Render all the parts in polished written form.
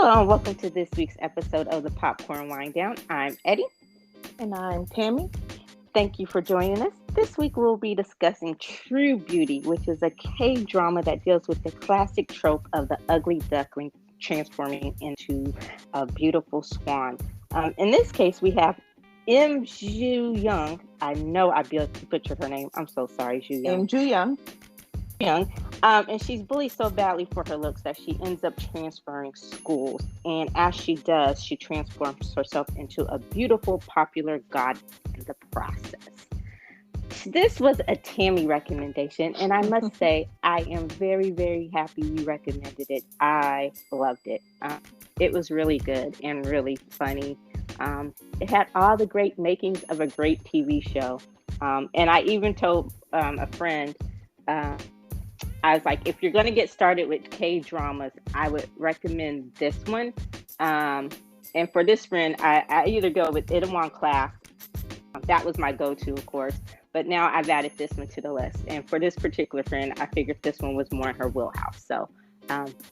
Hello and welcome to this week's episode of the Popcorn Wind Down. I'm Eddie. And I'm Tammy. Thank you for joining us. This week we'll be discussing True Beauty, which is a K-drama that deals with the classic trope of the ugly duckling transforming into a beautiful swan. In this case, we have Ju Young. I know I butchered her name. I'm so sorry, Ju Young. Ju Young. And she's bullied so badly for her looks that she ends up transferring schools. And as she does, she transforms herself into a beautiful, popular god in the process. This was a Tammy recommendation, and I must say, I am very, very happy you recommended it. I loved it. It was really good and really funny. It had all the great makings of a great TV show. And I even told a friend, I was like, if you're going to get started with K-dramas, I would recommend this one. And for this friend, I either go with Itaewon Class. That was my go-to, of course. But now I've added this one to the list. And for this particular friend, I figured this one was more in her wheelhouse. So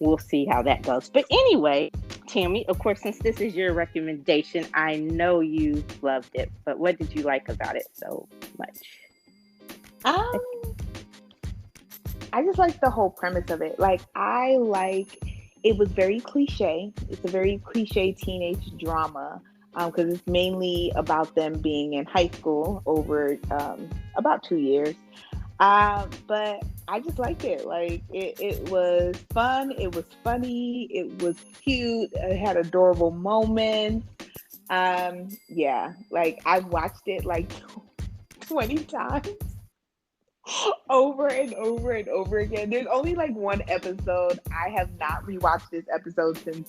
we'll see how that goes. But anyway, Tammy, of course, since this is your recommendation, I know you loved it. But what did you like about it so much? I just like the whole premise of it. It was very cliche. It's a very cliche teenage drama because it's mainly about them being in high school over about 2 years. But I just liked it. It was fun. It was funny. It was cute. It had adorable moments. I've watched it like 20 times. Over and over and over again. There's only like one episode. I have not rewatched this episode since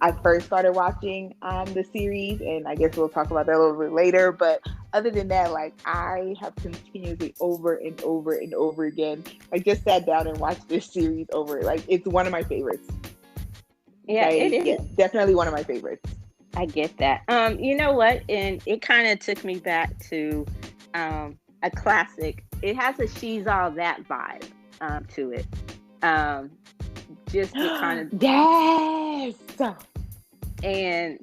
I first started watching the series, and I guess we'll talk about that a little bit later. But other than that, I have continuously over and over and over again, just sat down and watched this series over. It's one of my favorites. Yeah, it is. Yeah, definitely one of my favorites. I get that. You know what? And it kind of took me back to a classic. It has a She's All That vibe to it. Just to kind of yes. And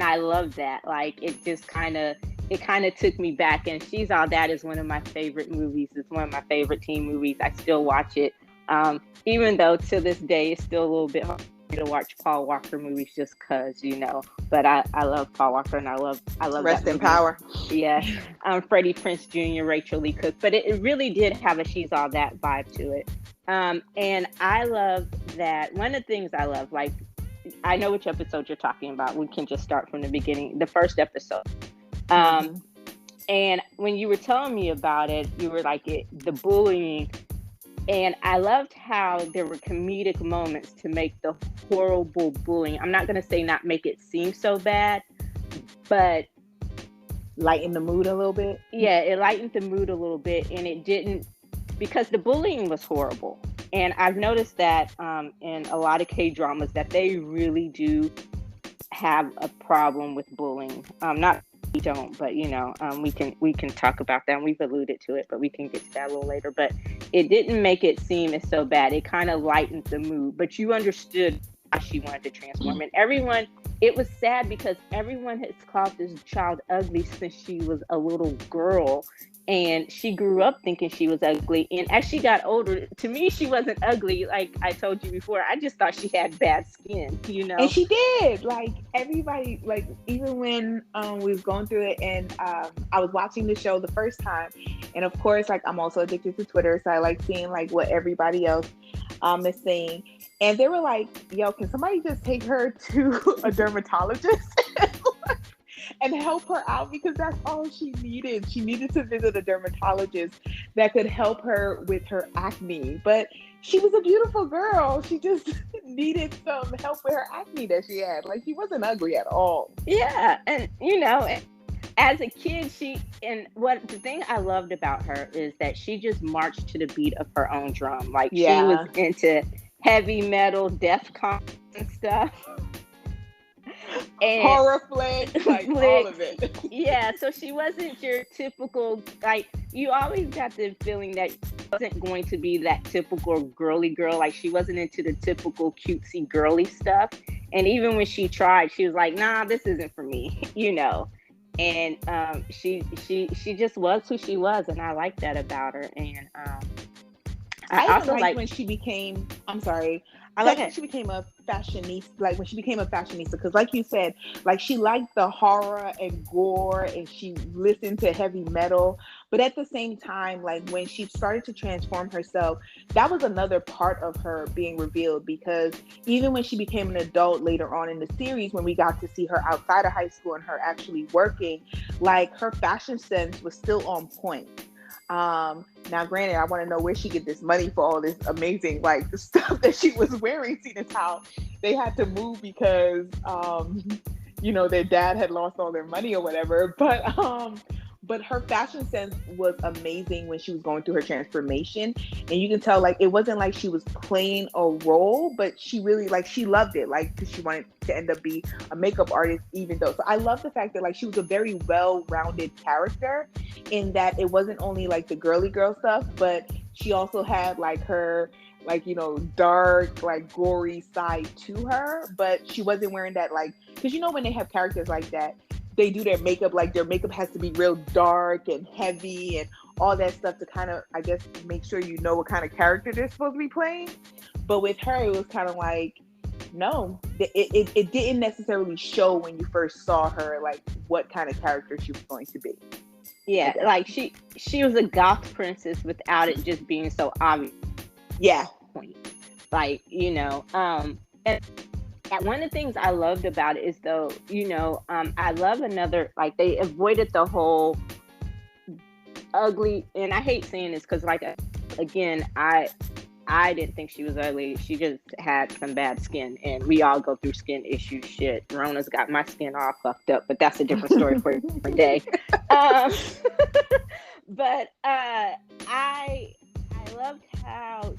I love that. It just kind of took me back. And She's All That is one of my favorite movies. It's one of my favorite teen movies. I still watch it, even though to this day it's still a little bit hard to watch Paul Walker movies just because, but I love Paul Walker, and I love Rest that in power. Yeah. Freddie Prinze Jr., Rachel Lee Cook, but it really did have a She's All That vibe to it. And I love that. One of the things I love, I know which episode you're talking about. We can just start from the beginning, the first episode. And when you were telling me about it, you were like, the bullying. And I loved how there were comedic moments to make the horrible bullying. I'm not going to say not make it seem so bad, but lighten the mood a little bit. Yeah, it lightened the mood a little bit, and it didn't, because the bullying was horrible. And I've noticed that in a lot of K-dramas that they really do have a problem with bullying. Not we don't, but we can talk about that, and we've alluded to it, but we can get to that a little later. But it didn't make it seem as so bad. It kind of lightened the mood, but you understood why she wanted to transform. And it was sad because everyone has called this child ugly since she was a little girl. And she grew up thinking she was ugly. And as she got older, to me, she wasn't ugly. Like I told you before, I just thought she had bad skin, And she did. Everybody, even when we was going through it, and I was watching the show the first time. And of course, I'm also addicted to Twitter. So I like seeing what everybody else is saying. And they were like, yo, can somebody just take her to a dermatologist? And help her out, because that's all she needed. She needed to visit a dermatologist that could help her with her acne. But she was a beautiful girl. She just needed some help with her acne that she had. She wasn't ugly at all. Yeah, and as a kid, the thing I loved about her is that she just marched to the beat of her own drum. She was into heavy metal, Defcon and stuff. And horror flicks, all of it. Yeah, so she wasn't your typical, you always got the feeling that she wasn't going to be that typical girly girl. Like, she wasn't into the typical cutesy girly stuff. And even when she tried, she was like, "Nah, this isn't for me," you know. And she just was who she was, and I like that about her. And I I even also liked like. when she became, I'm sorry, I Go like when ahead. she became a fashionista, like when she became a fashionista, because like you said, like she liked the horror and gore and she listened to heavy metal. But at the same time, like when she started to transform herself, that was another part of her being revealed, because even when she became an adult later on in the series, when we got to see her outside of high school and her actually working, like her fashion sense was still on point. Now granted, I want to know where she get this money for all this amazing, like, the stuff that she was wearing, seeing as how they had to move because their dad had lost all their money or whatever. But her fashion sense was amazing when she was going through her transformation. And you can tell, like, it wasn't like she was playing a role, but she really, like, she loved it, like, because she wanted to end up be a makeup artist, even though. So I love the fact that, like, she was a very well-rounded character, in that it wasn't only like the girly girl stuff, but she also had like her, like, dark, like, gory side to her. But she wasn't wearing that, like, because when they have characters like that, they do their makeup, like their makeup has to be real dark and heavy and all that stuff to kind of, I guess, make sure you know what kind of character they're supposed to be playing. But with her, it was kind of like, no, it didn't necessarily show when you first saw her, like, what kind of character she was going to be, I Yeah, guess. like she was a goth princess without it just being so obvious. Yeah. Point. Like, and one of the things I loved about it is, though, I love another, like, they avoided the whole ugly, and I hate saying this because, like, again, I didn't think she was ugly. She just had some bad skin, and we all go through skin issues. Shit, Rona's got my skin all fucked up, but that's a different story for a different day. Um, but I loved how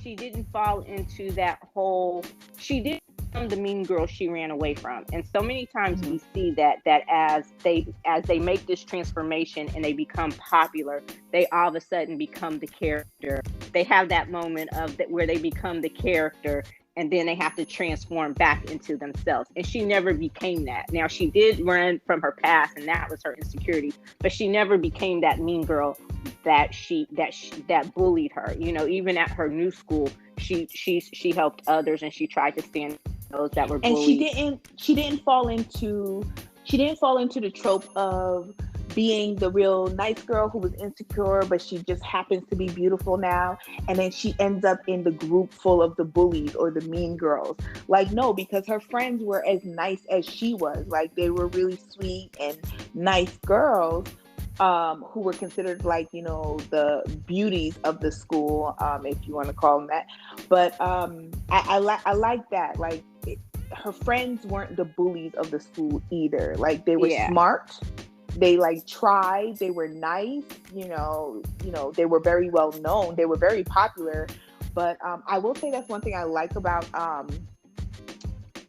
she didn't fall into that whole. She didn't become the mean girl she ran away from, and so many times we see that as they make this transformation and they become popular, they all of a sudden become the character. They have that moment of that where they become the character, and then they have to transform back into themselves. And she never became that. Now, she did run from her past, and that was her insecurity, but she never became that mean girl that bullied her. Even at her new school, she helped others, and she tried to stand those that were And bullied. she didn't fall into the trope of being the real nice girl who was insecure, but she just happens to be beautiful now, and then she ends up in the group full of the bullies or the mean girls. Like, no, because her friends were as nice as she was. Like, they were really sweet and nice girls, who were considered, like, the beauties of the school, if you want to call them that. But I like that. Like, her friends weren't the bullies of the school either. Like, they were Yeah. smart. They, like, tried. They were nice. They were very well known. They were very popular. But I will say that's one thing I like about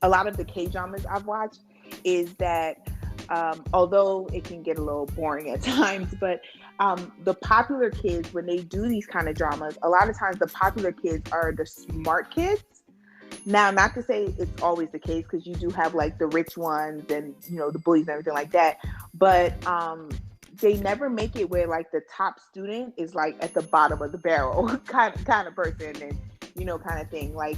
a lot of the K-dramas I've watched, is that although it can get a little boring at times, but the popular kids, when they do these kind of dramas, a lot of times the popular kids are the smart kids. Now, not to say it's always the case, because you do have, like, the rich ones and, the bullies and everything like that. But they never make it where, like, the top student is, like, at the bottom of the barrel kind of person, and, kind of thing. Like,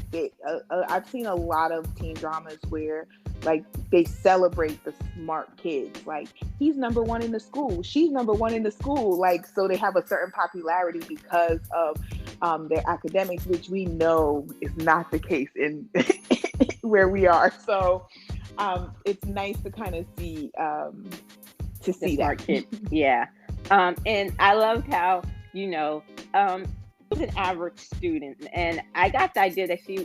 I've seen a lot of teen dramas where, like, they celebrate the smart kids. Like, he's number one in the school, she's number one in the school. Like, so they have a certain popularity because of their academics, which we know is not the case in where we are. So it's nice to kind of see The smart that. kid. Yeah. And I loved how, was an average student, and I got the idea that she,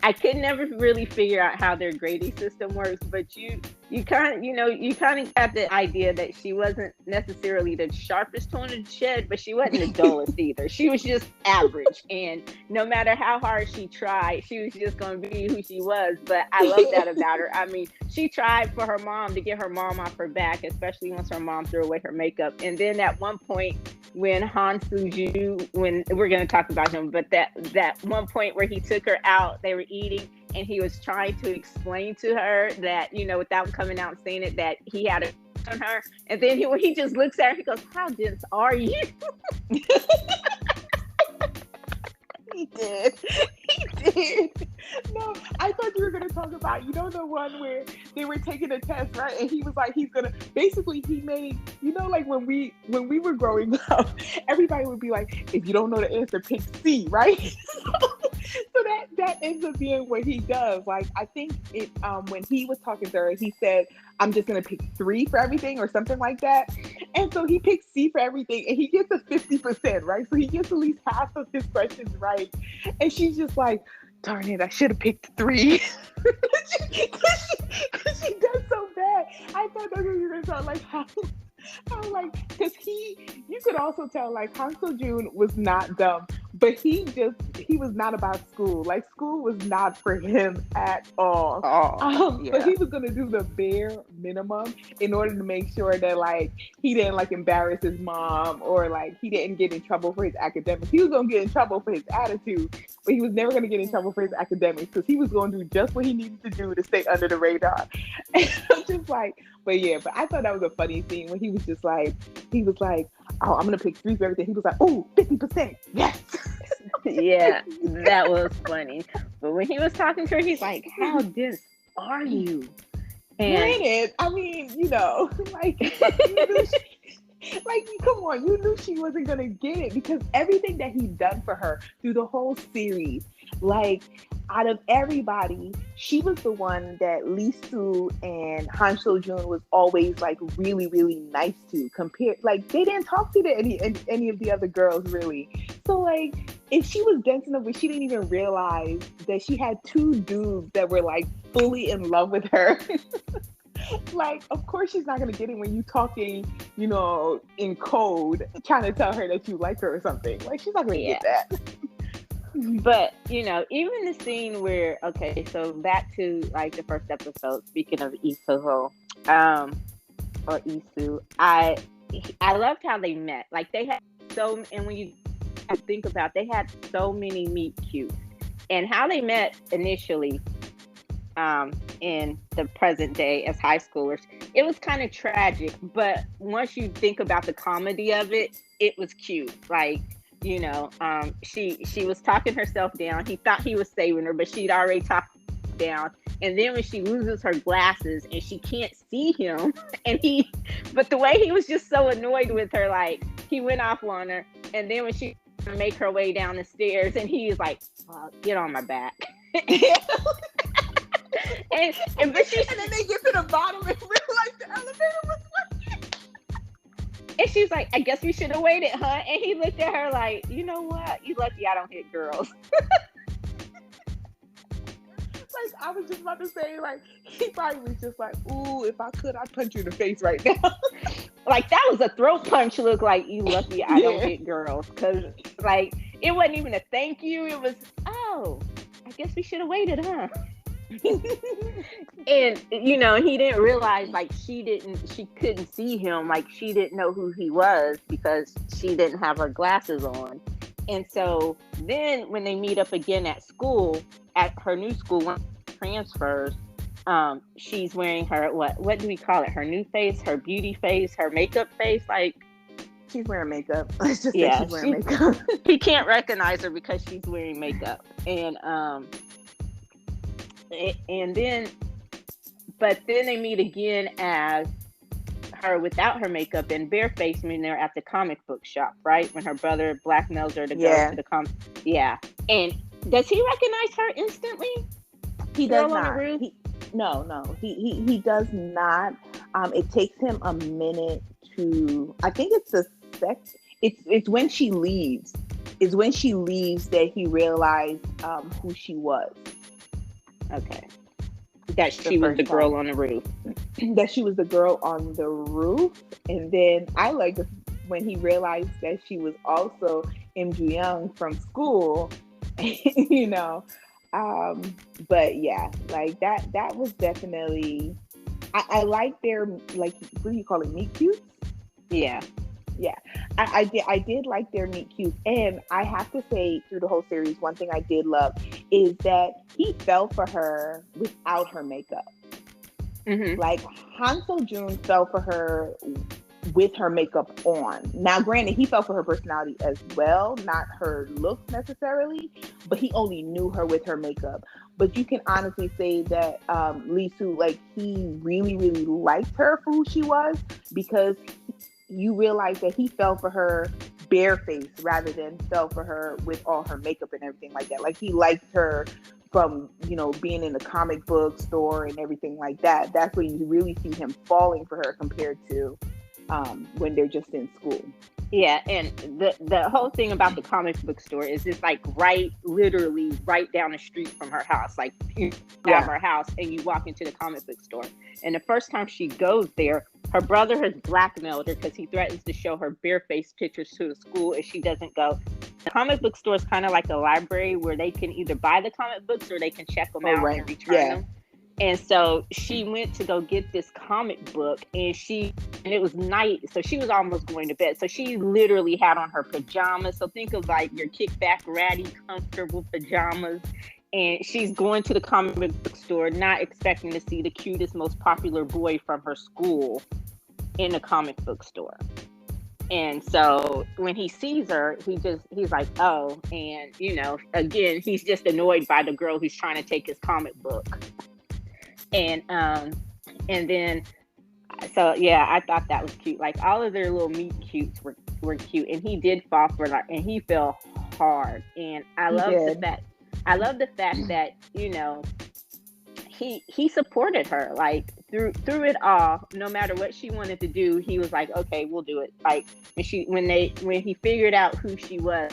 I could never really figure out how their grading system works, but you kind of, you kind of got the idea that she wasn't necessarily the sharpest tool in the shed, but she wasn't the dullest either. She was just average, and no matter how hard she tried, she was just going to be who she was. But I love that about her. I mean, she tried for her mom to get her mom off her back, especially once her mom threw away her makeup. And then at one point, when Han Soo-ju, when we're going to talk about him, but that one point where he took her out, they were eating, and he was trying to explain to her that, without coming out and saying it, that he had a on her, and then when he just looks at her, he goes, "How dense are you?" He did. He did. No, I thought you were going to talk about, the one where they were taking a test, right? And he was like, he's going to, basically he made, like when we were growing up, everybody would be like, if you don't know the answer, pick C, right? So that ends up being what he does. Like, I think when he was talking to her, he said, "I'm just going to pick 3 for everything," or something like that. And so he picks C for everything, and he gets a 50%, right? So he gets at least half of his questions right. And she's just like, "Darn it, I should have picked 3." Because she does so bad. I thought that was going to sound like how because you could also tell, like, Han Seo-jun was not dumb, but he was not about school. Like, school was not for him at all. Yeah. But he was going to do the bare minimum in order to make sure that, like, he didn't, like, embarrass his mom, or, like, he didn't get in trouble for his academics. He was going to get in trouble for his attitude, but he was never going to get in trouble for his academics, because he was going to do just what he needed to do to stay under the radar. And I'm just like, but I thought that was a funny scene when he was like, "Oh, I'm going to pick 3 for everything." He was like, "Oh, 50%. Yes." Yeah, that was funny. But when he was talking to her, he's like, "How dense are you?" And granted, I mean, like, like, come on, you knew she wasn't gonna get it, because everything that he's done for her through the whole series, like, out of everybody, she was the one that Lee Soo and Han Seo-jun was always, like, really, really nice to. Compared, like, they didn't talk to any of the other girls, really. So, like, if she was dense enough where she didn't even realize that she had 2 dudes that were, like, fully in love with her, like, of course she's not going to get it when you talking, in code, trying to tell her that you like her or something. Like, she's not going to get that. But, even the scene where, okay, so back to, like, the first episode, speaking of Lee Soo-ho, or Isu, I loved how they met. Like, they had and when you think about, they had so many meet cute, and how they met initially, in the present day as high schoolers, it was kind of tragic, but once you think about the comedy of it, it was cute. Like, she was talking herself down. He thought he was saving her, but she'd already talked down. And then when she loses her glasses and she can't see him, but the way he was just so annoyed with her, like, he went off on her. And then when she make her way down the stairs, and he was like, "Get on my back." and then they get to the bottom and realize the elevator was working. And she's like, "I guess we should have waited, huh?" And he looked at her like, "You know what? You lucky I don't hit girls." Like, I was just about to say, like, he probably was just like, "Ooh, if I could, I'd punch you in the face right now." Like, that was a throat punch look, like, "You lucky I don't hit girls." Because, like, it wasn't even a thank you. It was, "Oh, I guess we should have waited, huh?" And, he didn't realize, like, she couldn't see him. Like, she didn't know who he was because she didn't have her glasses on. And so then when they meet up again at school, at her new school, when she transfers, she's wearing her, what do we call it? Her new face, her beauty face, her makeup face. Like, she's wearing makeup. Let's just say she's wearing makeup. He can't recognize her because she's wearing makeup. And then they meet again as her without her makeup and barefaced when they're at the comic book shop, right? When her brother blackmails her to go to the comic. Yeah. And does he recognize her instantly? He does not. He does not. It takes him a minute to, I think it's it's when she leaves It's when she leaves that he realized who she was. Okay. That she was the girl on the roof. That she was the girl on the roof. And then I like when he realized that she was also Im Joo-young from school, you know. But yeah, like that was definitely, I like their, like, what do you call it, meet cute? Yeah. Yeah, I did like their meet cute, and I have to say, through the whole series, one thing I did love is that he fell for her without her makeup. Mm-hmm. Like, Han So-jun fell for her with her makeup on. Now, granted, he fell for her personality as well, not her looks necessarily, but he only knew her with her makeup. But you can honestly say that Lee Soo, like, he really, really liked her for who she was, because you realize that he fell for her barefaced rather than fell for her with all her makeup and everything like that. Like, he liked her from, you know, being in the comic book store and everything like that. That's when you really see him falling for her compared to when they're just in school. Yeah, and the whole thing about the comic book store is it's like literally right down the street from her house. Like, you have her house and you walk into the comic book store. And the first time she goes there, her brother has blackmailed her because he threatens to show her barefaced pictures to the school if she doesn't go. The comic book store is kind of like a library where they can either buy the comic books or they can check them out and return them. And so she went to go get this comic book, and it was night, so she was almost going to bed. So she literally had on her pajamas. So think of like your kickback, ratty, comfortable pajamas. And she's going to the comic book store, not expecting to see the cutest, most popular boy from her school in the comic book store. And so when he sees her, he's like, oh, and, you know, again, he's just annoyed by the girl who's trying to take his comic book. And then, so yeah, I thought that was cute. Like, all of their little meet cutes were cute, and he did fall for her, and he fell hard. And I love the fact that, you know, he supported her, like, through it all. No matter what she wanted to do, he was like, okay, we'll do it. Like, when he figured out who she was,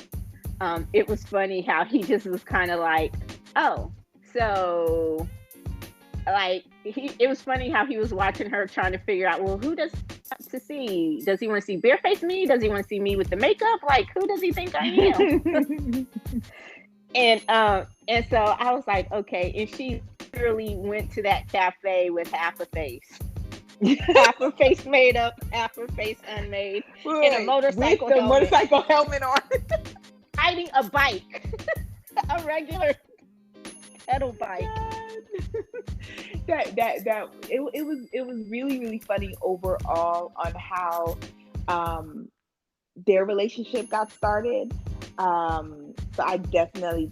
it was funny how he just was kind of like, oh, so. Like, it was funny how he was watching her trying to figure out, well, who does he want to see? Does he want to see barefaced me? Does he want to see me with the makeup? Like, who does he think I am? and so I was like, okay. And she literally went to that cafe with half a face. Half her face made up, half her face unmade, and a motorcycle with the motorcycle helmet on. Riding a bike. A regular pedal bike. It was really, really funny overall on how their relationship got started. So I definitely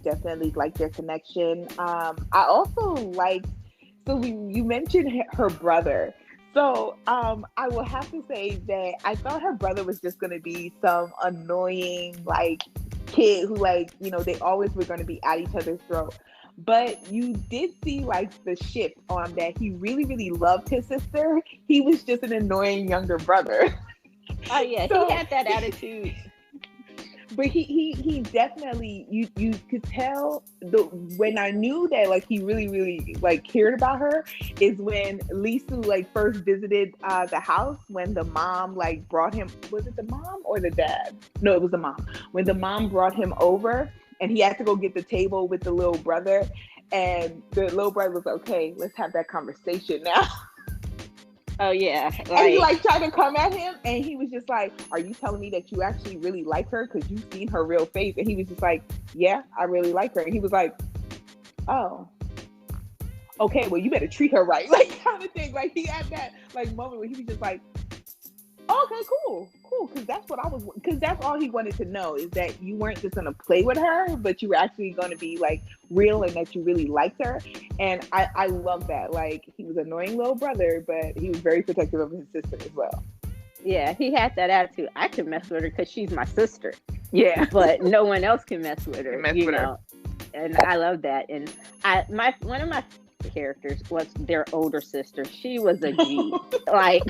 like their connection. I also liked, so you mentioned her brother. So I will have to say that I thought her brother was just going to be some annoying, like, kid who, like, you know, they always were going to be at each other's throat. But you did see, like, the shift on that. He really, really loved his sister. He was just an annoying younger brother. Oh yeah, so, he had that attitude. But he definitely, you could tell when I knew that, like, he really, really, like, cared about her is when Lee Soo, like, first visited the house, when the mom, like, brought him. Was it the mom or the dad? No, it was the mom. When the mom brought him over. And he had to go get the table with the little brother. And the little brother was like, okay, let's have that conversation now. Oh, yeah. Like, and he, like, tried to come at him. And he was just like, are you telling me that you actually really like her? Because you've seen her real face. And he was just like, yeah, I really like her. And he was like, oh, okay, well, you better treat her right. Like, kind of thing. Like, he had that, like, moment where he was just like, okay, cool. Because that's all he wanted to know, is that you weren't just going to play with her, but you were actually going to be, like, real, and that you really liked her. And I love that. Like, he was an annoying little brother, but he was very protective of his sister as well. Yeah, he had that attitude. I can mess with her because she's my sister. Yeah. But no one else can mess with her, you know. And I love that. And one of my characters was their older sister. She was a G. Like,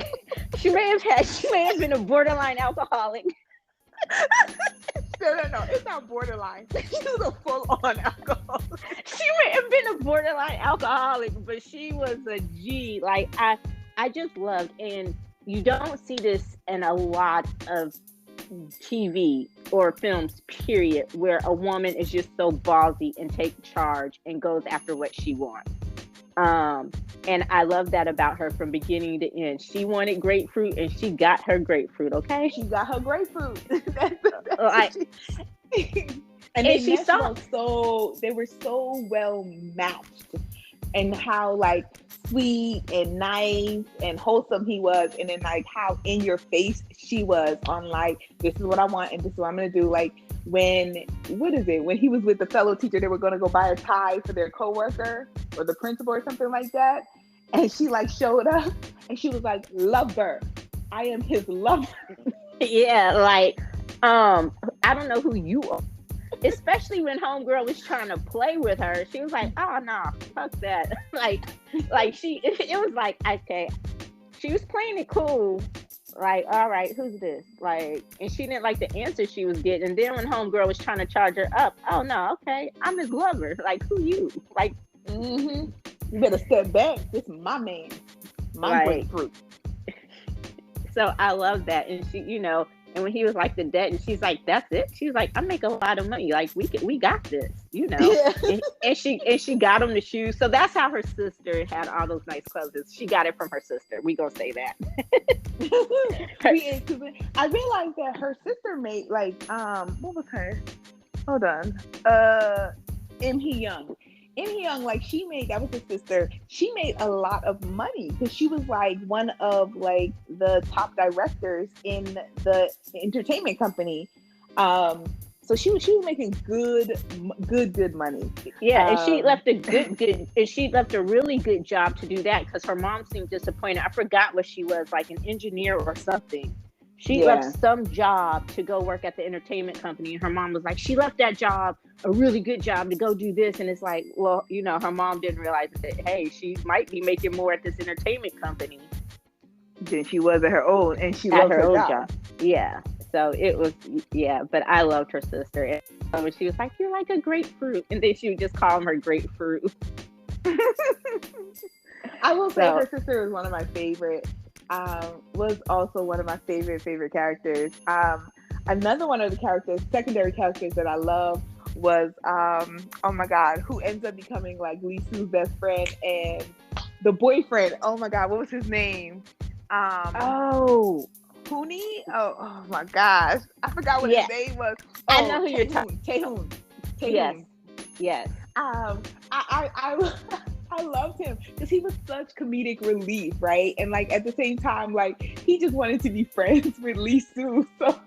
she may have been a borderline alcoholic. No, it's not borderline. She was a full-on alcoholic. She might have been a borderline alcoholic, but she was a G. Like I just loved, and you don't see this in a lot of TV or films, period, where a woman is just so ballsy and take charge and goes after what she wants. And I love that about her from beginning to end. She wanted grapefruit and she got her grapefruit, okay? She got her grapefruit. And they were so well matched, and how like sweet and nice and wholesome he was, and then like how in your face she was on like, this is what I want and this is what I'm gonna do. Like when he was with the fellow teacher, they were gonna go buy a tie for their coworker or the principal or something like that, and she like showed up and she was like, lover, I am his lover. Yeah, like I don't know who you are. Especially when homegirl was trying to play with her, she was like, "Oh no, fuck that!" like it was like, okay, she was playing it cool. Like, all right, who's this? Like, and she didn't like the answer she was getting. And then when homegirl was trying to charge her up, oh no, okay, I'm his lover. Like, who you? Like, you better step back. This is my man, my grapefruit. So I love that, and she, And when he was like the debt, and she's like, "That's it." She's like, "I make a lot of money. Like we got this, Yeah. and she got him the shoes. So that's how her sister had all those nice clothes. She got it from her sister. We gonna say that. I realized that her sister made like what was her? Hold on, Im Hee Young. Im Hee Young, like that was his sister. She made a lot of money because she was like one of like the top directors in the entertainment company. So she was making good money. Yeah, and she left she left a really good job to do that because her mom seemed disappointed. I forgot what she was, like an engineer or something. She left some job to go work at the entertainment company, and her mom was like, she left that job, a really good job, to go do this. And it's like, well, her mom didn't realize that, hey, she might be making more at this entertainment company than she was at her own, and she loved her own job. Yeah. So it was, but I loved her sister. And when she was like, you're like a grapefruit, and then she would just call her grapefruit. I will say her sister was one of my favorite. Was also one of my favorite characters. Another one of the secondary characters that I love was, oh my God, who ends up becoming like Lee Su's best friend and the boyfriend. Oh my God, what was his name? Hooney? Oh my gosh. I forgot what his name was. I know who you're talking about. Taehoon. Yes. I loved him because he was such comedic relief, right? And like at the same time, like he just wanted to be friends with Lee Su. So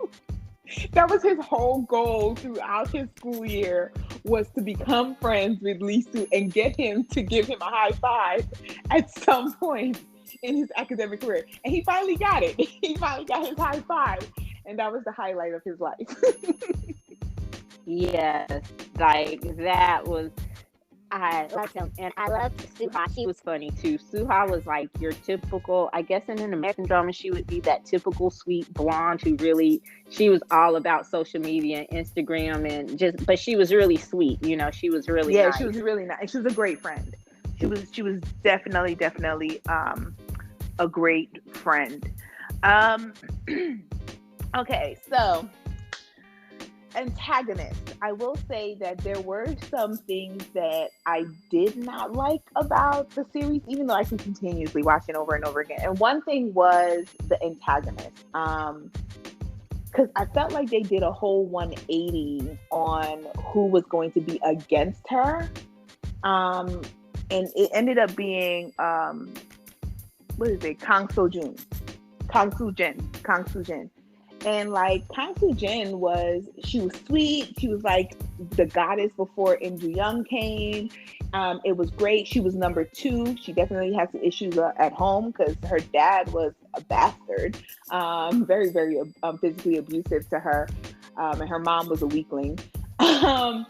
that was his whole goal throughout his school year, was to become friends with Lee Su and get him to give him a high five at some point in his academic career. And he finally got it. He finally got his high five. And that was the highlight of his life. Yes, like that was, I loved him. And I loved Suha. She was funny too. Suha was like your typical, I guess in an American drama, she would be that typical sweet blonde who really, she was all about social media and Instagram and but she was really sweet. She was really nice. She was really nice. She was a great friend. She was definitely a great friend. Okay, so antagonist. I will say that there were some things that I did not like about the series, even though I can continuously watch it over and over again. And one thing was the antagonist. Because I felt like they did a whole 180 on who was going to be against her. And it ended up being, Kang Soo-jin. And like Kang Soo-jin she was sweet. She was like the goddess before Im Joo-young came. It was great. She was number 2. She definitely had some issues at home because her dad was a bastard, very, very physically abusive to her, and her mom was a weakling. And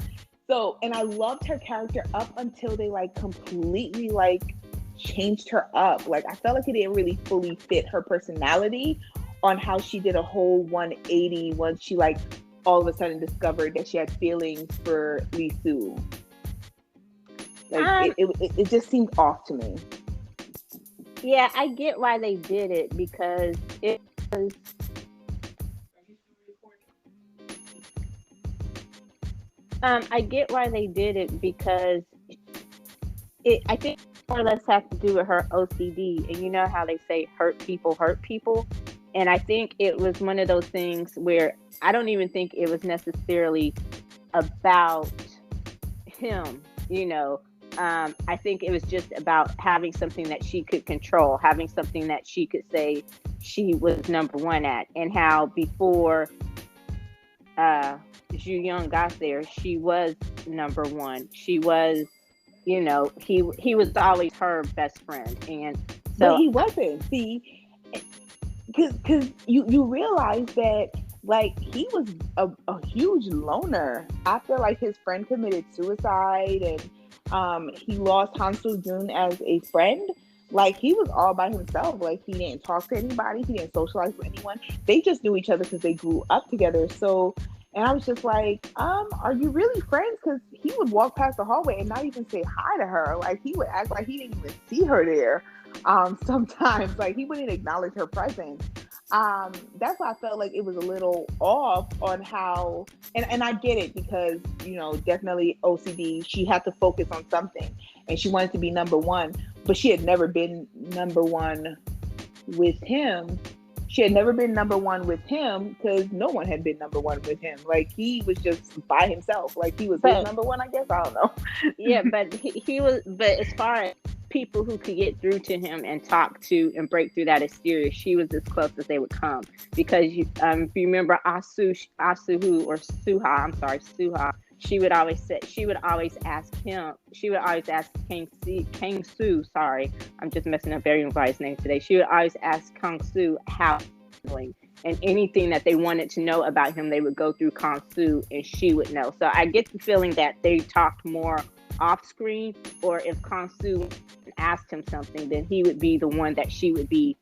I loved her character up until they like completely like changed her up. Like I felt like it didn't really fully fit her personality on how she did a whole 180 once she like all of a sudden discovered that she had feelings for Lee Soo. Like it just seemed off to me. Yeah, I get why they did it, because it was. I get why they did it, because I think more or less has to do with her OCD, and you know how they say hurt people hurt people, and I think it was one of those things where I don't even think it was necessarily about him, you know. I think it was just about having something that she could control, having something that she could say she was number one at, and how before Ju Young got there, she was number one. She was, you know, he was always her best friend, and But so he wasn't. See, because you realize that like he was a huge loner after like his friend committed suicide, and he lost Han Soo Jun as a friend. Like he was all by himself. Like he didn't talk to anybody. He didn't socialize with anyone. They just knew each other because they grew up together. So, and I was just like, are you really friends? Because he would walk past the hallway and not even say hi to her. Like he would act like he didn't even see her there. Sometimes like he wouldn't acknowledge her presence. That's why I felt like it was a little off on how, and I get it, because you know, definitely OCD, she had to focus on something and she wanted to be number one, but she had never been number one with him. She had never been number one with him because no one had been number one with him. Like he was just by himself. Like he was his number one, I guess. I don't know. Yeah, but he was. But as far as people who could get through to him and talk to and break through that exterior, she was as close as they would come. Because if you remember Asuhu or Suha, I'm sorry, Suha, she would always ask him. She would always ask Kang Soo. Sorry, I'm just messing up everybody's name today. She would always ask Kang Soo how he was doing, and anything that they wanted to know about him, they would go through Kang Soo, and she would know. So I get the feeling that they talked more off screen, or if Kang Soo asked him something, then he would be the one that she would be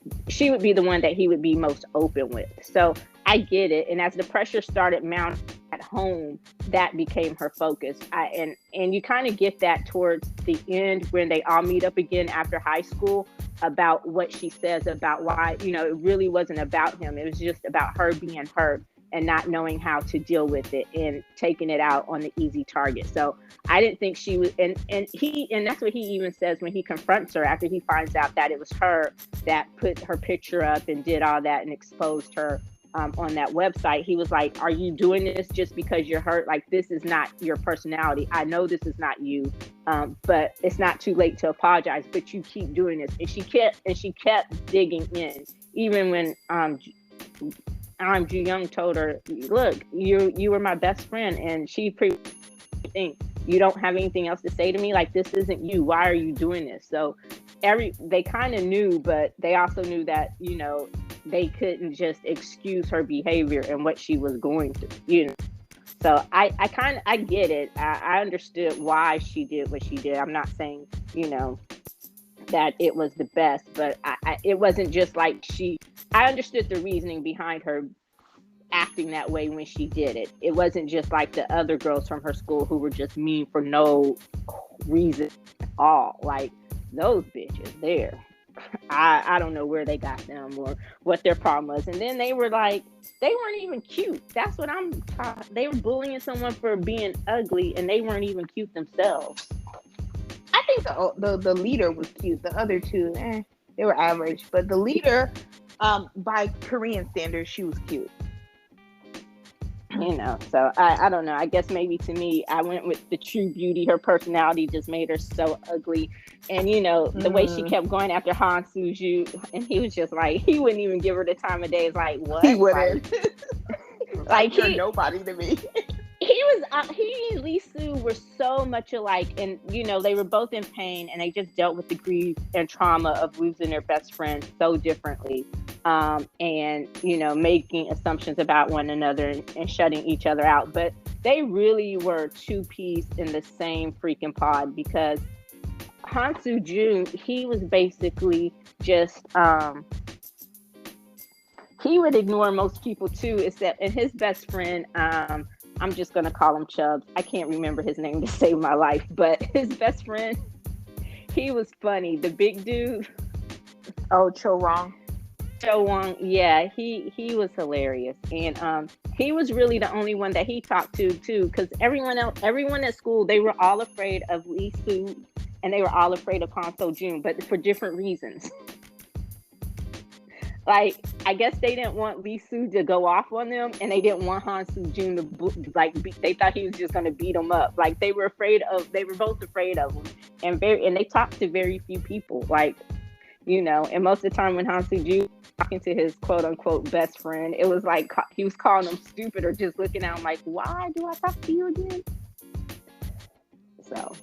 the one that he would be most open with. So I get it. And as the pressure started mounting at home, that became her focus. And you kind of get that towards the end when they all meet up again after high school, about what she says about why, you know, it really wasn't about him. It was just about her being hurt and not knowing how to deal with it and taking it out on the easy target. So I didn't think she was, and that's what he even says when he confronts her after he finds out that it was her that put her picture up and did all that and exposed her on that website. He was like, are you doing this just because you're hurt? Like, this is not your personality. I know this is not you, but it's not too late to apologize, but you keep doing this. And she kept digging in, even when Ju Young told her, look, you were my best friend, and she think you don't have anything else to say to me. Like, this isn't you. Why are you doing this? So they kind of knew, but they also knew that, you know, they couldn't just excuse her behavior and what she was going through, you know. So I get it. I understood why she did what she did. I'm not saying, you know, that it was the best, but it wasn't just like I understood the reasoning behind her acting that way when she did it. It wasn't just like the other girls from her school who were just mean for no reason at all. Like, those bitches there, I don't know where they got them or what their problem was. And then they were like, they weren't even cute. That's what I'm taught. They were bullying someone for being ugly, and they weren't even cute themselves. I think the leader was cute. The other two, they were average. But the leader, by Korean standards, she was cute. You know, so I don't know. I guess maybe to me, I went with the true beauty. Her personality just made her so ugly. And, you know, the way she kept going after Han Soo-ju, and he was just like, he wouldn't even give her the time of day. It's like, what? He wouldn't. Like, you're nobody to me. He and Lee Soo were so much alike, and you know, they were both in pain, and they just dealt with the grief and trauma of losing their best friend so differently, and you know, making assumptions about one another and shutting each other out. But they really were two peas in the same freaking pod, because Han Soo Jun, he was basically just he would ignore most people too, except and his best friend. I'm just gonna call him Chubbs. I can't remember his name to save my life, but his best friend, he was funny. The big dude, Oh, Cho Wrong. Joe Wong. Yeah, he was hilarious, and he was really the only one that he talked to too, because everyone else, everyone at school, they were all afraid of Lee Soo, and they were all afraid of Han So Jun, but for different reasons. Like, I guess they didn't want Lee Soo to go off on them, and they didn't want Han Soo Jun to they thought he was just going to beat them up. Like, they were both afraid of him, and they talked to very few people. Like, and most of the time when Han Soo Jun was talking to his quote unquote best friend, it was like he was calling them stupid or just looking at him like, "Why do I talk to you again?" So,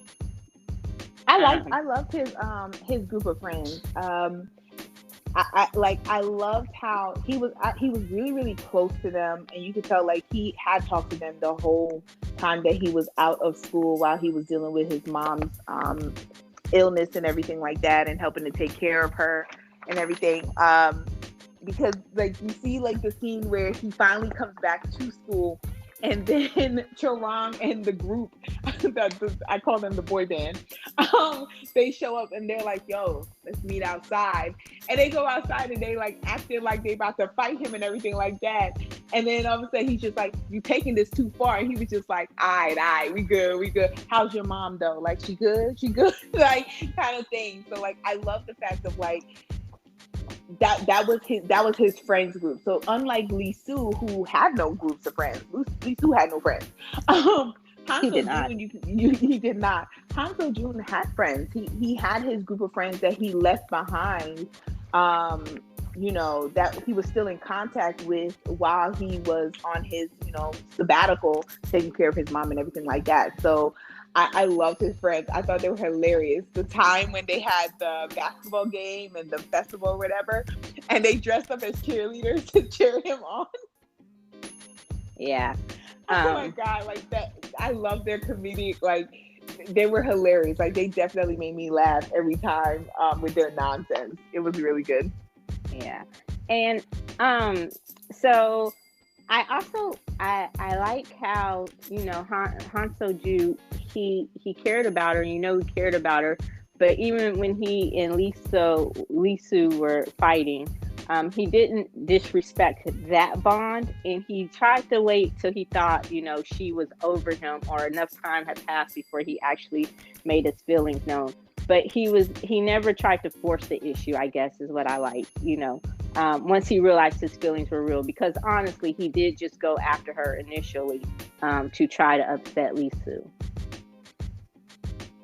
I loved his group of friends. I loved how he was really, really close to them, and you could tell like he had talked to them the whole time that he was out of school while he was dealing with his mom's illness and everything like that, and helping to take care of her and everything. Because like you see like the scene where he finally comes back to school, and then Chorong and the group, I call them the boy band, they show up and they're like, "Yo, let's meet outside." And they go outside and they like acting like they about to fight him and everything like that. And then all of a sudden he's just like, "You taking this too far." And he was just like, "All right, we good. How's your mom though? Like, she good?" Like, kind of thing. So like, I love the fact of like, that was his friends group. So unlike Lee Soo, who had no groups of friends, Lee Soo had no friends. Han So Jun, he did not. Han So Jun had friends. He had his group of friends that he left behind. That he was still in contact with while he was on his sabbatical, taking care of his mom and everything like that. So I loved his friends. I thought they were hilarious. The time when they had the basketball game and the festival or whatever, and they dressed up as cheerleaders to cheer him on. Yeah. Oh my God, like that. I love their comedic, like they were hilarious. Like they definitely made me laugh every time with their nonsense. It was really good. Yeah. And so I also I like how Han So Ju he cared about her. He cared about her, but even when he and Lee Soo were fighting, he didn't disrespect that bond, and he tried to wait till he thought she was over him or enough time had passed before he actually made his feelings known. But he never tried to force the issue, I guess is what I like, once he realized his feelings were real, because honestly, he did just go after her initially to try to upset Lee Soo.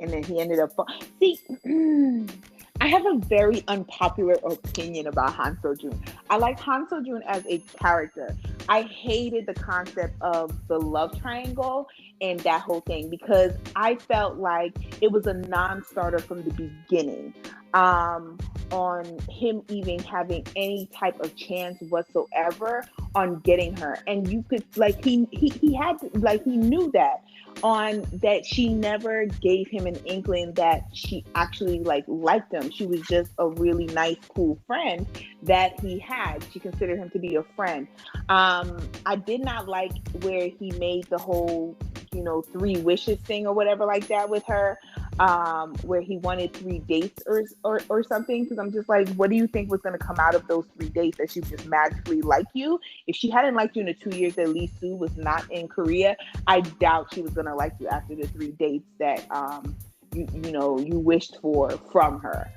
And then he ended up... See, I have a very unpopular opinion about Han So Jun. I like Han So Jun as a character. I hated the concept of the love triangle and that whole thing, because I felt like it was a non-starter from the beginning on him even having any type of chance whatsoever on getting her. And you could like he had like he knew that she never gave him an inkling that she actually liked him. She was just a really nice, cool friend that he had. She considered him to be a friend. I did not like where he made the whole 3 wishes thing or whatever like that with her, where he wanted 3 dates or something, because I'm just like, what do you think was going to come out of those 3 dates? That she would just magically like you? If she hadn't liked you in the 2 years that Lee Soo was not in Korea, I doubt she was going to like you after the 3 dates that you wished for from her.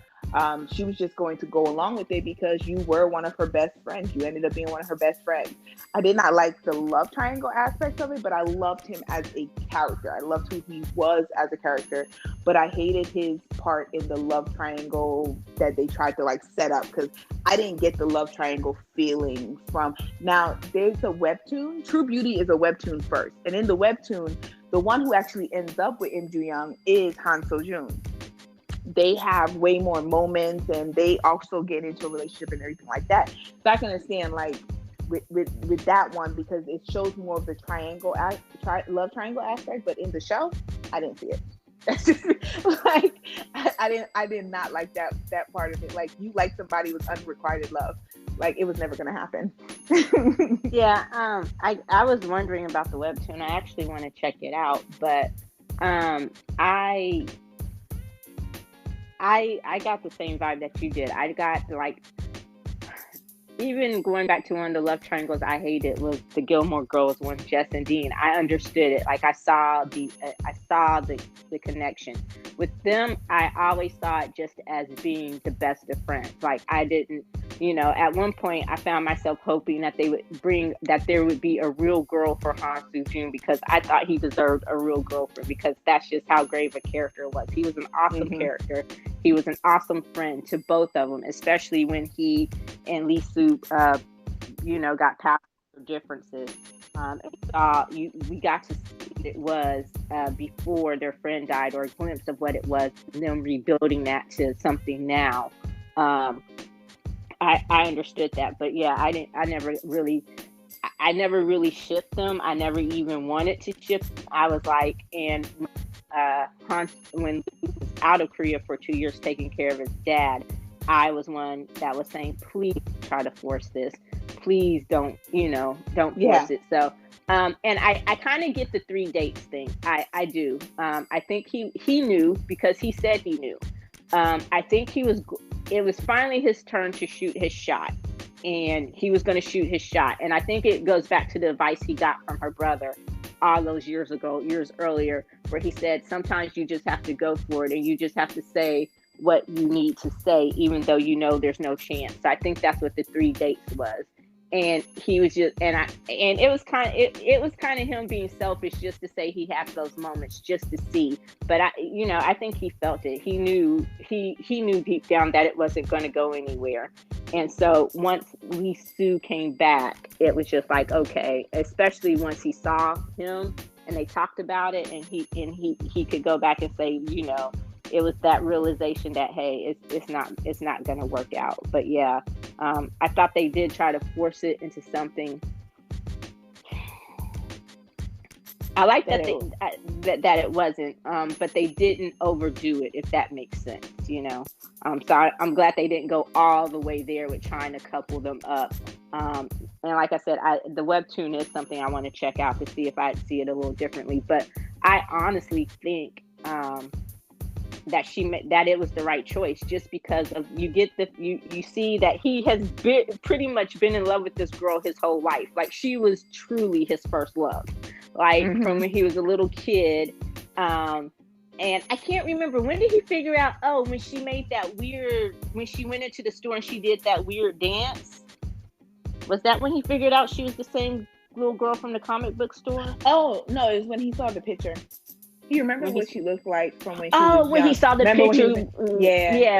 She was just going to go along with it because you were one of her best friends. You ended up being one of her best friends. I did not like the love triangle aspect of it, but I loved him as a character. I loved who he was as a character, but I hated his part in the love triangle that they tried to set up, because I didn't get the love triangle feeling from... Now, there's a webtoon. True Beauty is a webtoon first. And in the webtoon, the one who actually ends up with Im Joo-young is Han So Jun. They have way more moments, and they also get into a relationship and everything like that. So I can understand with that one, because it shows more of the love triangle aspect. But in the show, I didn't see it. That's just I did not like that part of it. Like, you like somebody with unrequited love. Like, it was never gonna happen. Yeah, I was wondering about the webtoon. I actually want to check it out, but I I got the same vibe that you did. I got like, even going back to one of the love triangles I hated was the Gilmore Girls one, Jess and Dean. I understood it. Like, I saw the connection with them. I always saw it just as being the best of friends. Like, I didn't, at one point I found myself hoping that there would be a real girl for Han Soo Jun, because I thought he deserved a real girlfriend, because that's just how great of a character was. He was an awesome character. He was an awesome friend to both of them, especially when he and Lee Soo, got past their differences. We got to see what it was before their friend died, or a glimpse of what it was, and them rebuilding that to something now. I understood that, but yeah, I never really shipped them. I never even wanted to ship them. I was like, and when he was out of Korea for 2 years taking care of his dad, I was one that was saying, please try to force this. Please don't force it. So, and I kind of get the 3 dates thing. I do. I think he knew, because he said he knew. I think it was finally his turn to shoot his shot, and he was going to shoot his shot. And I think it goes back to the advice he got from her brother all those years earlier, where he said, sometimes you just have to go for it, and you just have to say what you need to say, even though there's no chance. So I think that's what the 3 dates was. And he was just, and it was kind of him being selfish, just to say he had those moments just to see. But I think he felt it. He knew deep down that it wasn't going to go anywhere. And so once Lee Soo came back, it was just like, okay, especially once he saw him and they talked about it, and he could go back and say, it was that realization that, hey, it's not going to work out. But yeah, I thought they did try to force it into something. I like that it wasn't, but they didn't overdo it, if that makes sense, So I'm glad they didn't go all the way there with trying to couple them up. And like I said, the webtoon is something I want to check out to see if I see it a little differently. But I honestly think that it was the right choice, just because of you see that he has pretty much been in love with this girl his whole life. Like, she was truly his first love, like from when he was a little kid. And I can't remember, when did he figure out, when she went into the store and she did that weird dance, was that when he figured out she was the same little girl from the comic book store? Oh no, it was when he saw the picture. You remember what she looked like from when she was when young? he saw the picture?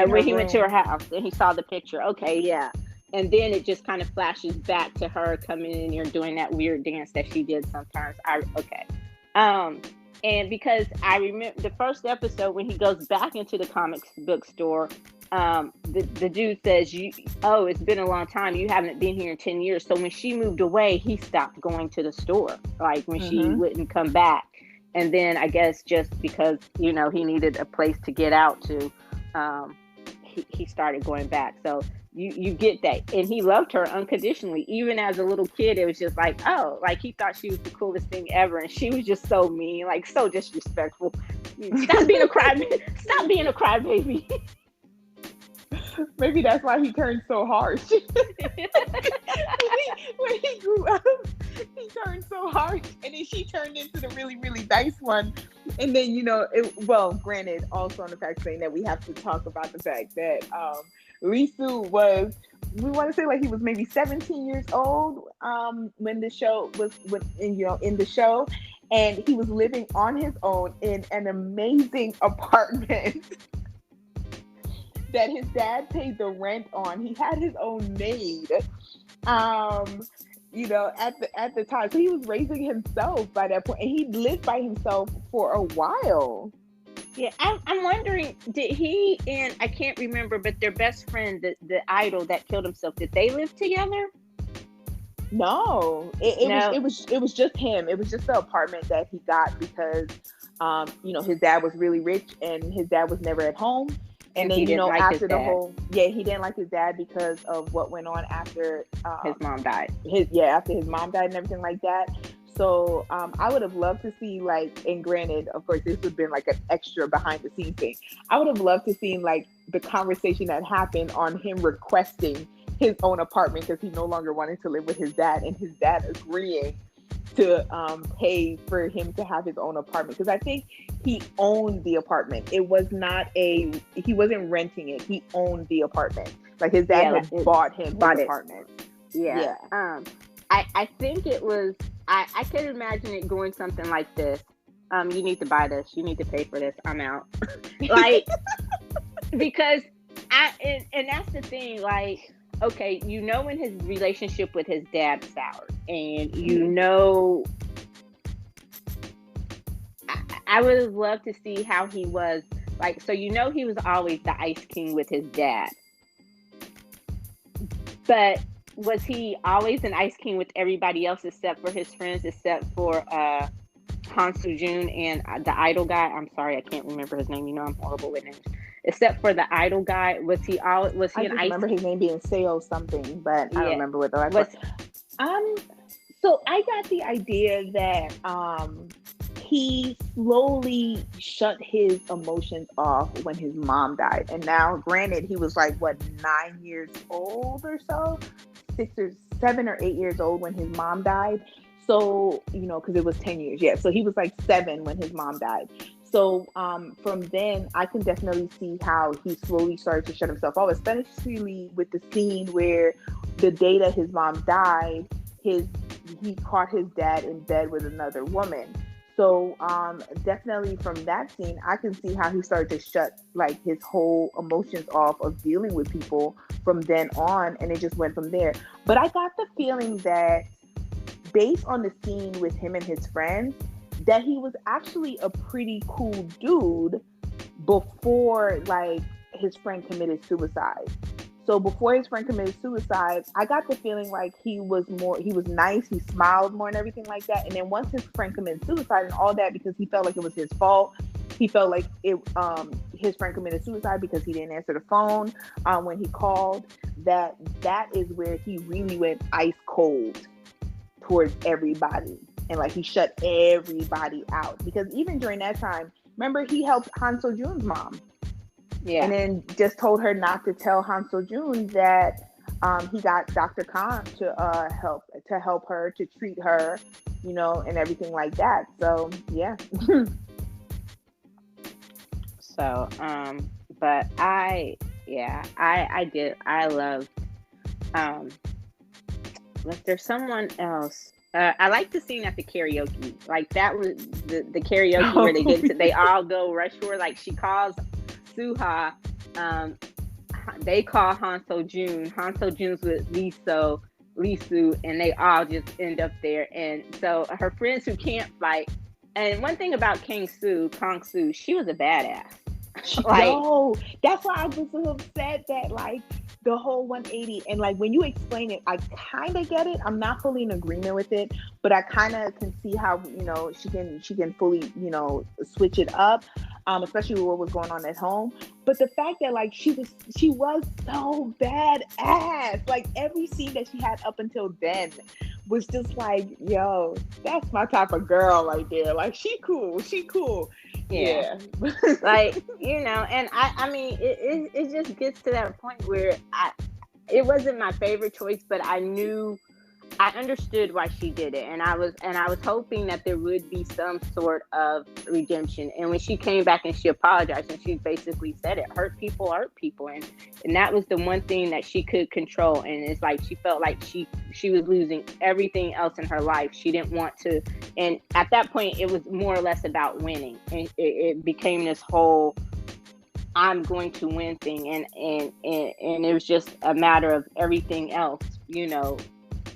When he went to her room. house and he saw the picture. Okay, yeah. And then it just kind of flashes back to her coming in here doing that weird dance that she did sometimes. And because I remember the first episode when he goes back into the comic book store, the dude says, it's been a long time. You haven't been here in 10 years. So when she moved away, he stopped going to the store, like when she wouldn't come back. And then I guess just because, he needed a place to get out to, he started going back. So you get that. And he loved her unconditionally. Even as a little kid, it was just like, like he thought she was the coolest thing ever. And she was just so mean, like so disrespectful. Stop being a crybaby. Maybe that's why he turned so harsh. when he grew up, he turned so harsh, and then she turned into the really, really nice one. And then, granted, also on the fact saying that we have to talk about the fact that Lee Soo was, we want to say like he was maybe 17 years old when the show was in the show, and he was living on his own in an amazing apartment that his dad paid the rent on. He had his own maid, at the time. So he was raising himself by that point, and he lived by himself for a while. Yeah, I'm wondering, did he and, I can't remember, but their best friend, the idol that killed himself, did they live together? No, it was just him. It was just the apartment that he got because, his dad was really rich and his dad was never at home. And then, he didn't like his after the dad. he didn't like his dad because of what went on after His mom died. After his mom died and everything like that. So I would have loved to see, like, and granted, of course, this would have been like an extra behind the scenes thing. I would have loved to see, like, the conversation that happened on him requesting his own apartment because he no longer wanted to live with his dad, and his dad agreeing to pay for him to have his own apartment, because I think he owned the apartment. It was not he wasn't renting it. He owned the apartment. Like, his dad had bought him his apartment. Yeah. I think it was. I could imagine it going something like this. You need to buy this. You need to pay for this. I'm out. Like, because and that's the thing. Like, okay, when his relationship with his dad soured, and I would have loved to see how he was. Like, so he was always the Ice King with his dad, but was he always an Ice King with everybody else except for his friends, except for Han Soo-jun and the idol guy? I'm sorry, I can't remember his name. I'm horrible with names. Except for the idol guy, was he an Ice King? I remember his name being Seo something, but I don't remember what the was. So I got the idea that he slowly shut his emotions off when his mom died. And now, granted, he was like, 9 years old or so? 6 or 7 or 8 years old when his mom died. So, because it was 10 years. Yeah. So he was like 7 when his mom died. So from then, I can definitely see how he slowly started to shut himself off, especially with the scene where the day that his mom died, he caught his dad in bed with another woman. So definitely from that scene, I can see how he started to shut, like, his whole emotions off of dealing with people from then on, and it just went from there. But I got the feeling that, based on the scene with him and his friends, that he was actually a pretty cool dude before, like, his friend committed suicide. So before his friend committed suicide, I got the feeling like he was nice, he smiled more and everything like that. And then once his friend committed suicide and all that, because he felt like it was his fault, he felt like his friend committed suicide because he didn't answer the phone when he called, that is where he really went ice cold towards everybody. And, like, he shut everybody out. Because even during that time, remember, he helped Han Seo-jun's mom. Yeah. And then just told her not to tell Han Seo-jun that he got Dr. Khan to help her, to treat her, and everything like that. So, yeah. So, but I did. I love, there's someone else. I like the scene at the karaoke. Like, that was the karaoke where they all go rushmore. Like, she calls Suha, they call Han Seo-jun. Han Seo-jun's with Lee-soo, and they all just end up there. And so her friends who can't fight. And one thing about Kang Soo, she was a badass. Like, that's why I was so upset that, like, the whole 180, and, like, when you explain it, I kind of get it. I'm not fully in agreement with it, but I kind of can see how, she can fully, switch it up, especially with what was going on at home. But the fact that, like, she was so badass. Like, every scene that she had up until then was just like, yo, that's my type of girl right there. Like, she cool. Yeah. Like, and I mean, it just gets to that point where it wasn't my favorite choice, but I understood why she did it, and I was hoping that there would be some sort of redemption. And when she came back and she apologized, and she basically said it, hurt people, and that was the one thing that she could control. And it's like she felt like she was losing everything else in her life. She didn't want to, and at that point, it was more or less about winning, and it became this whole I'm going to win thing, and it was just a matter of everything else,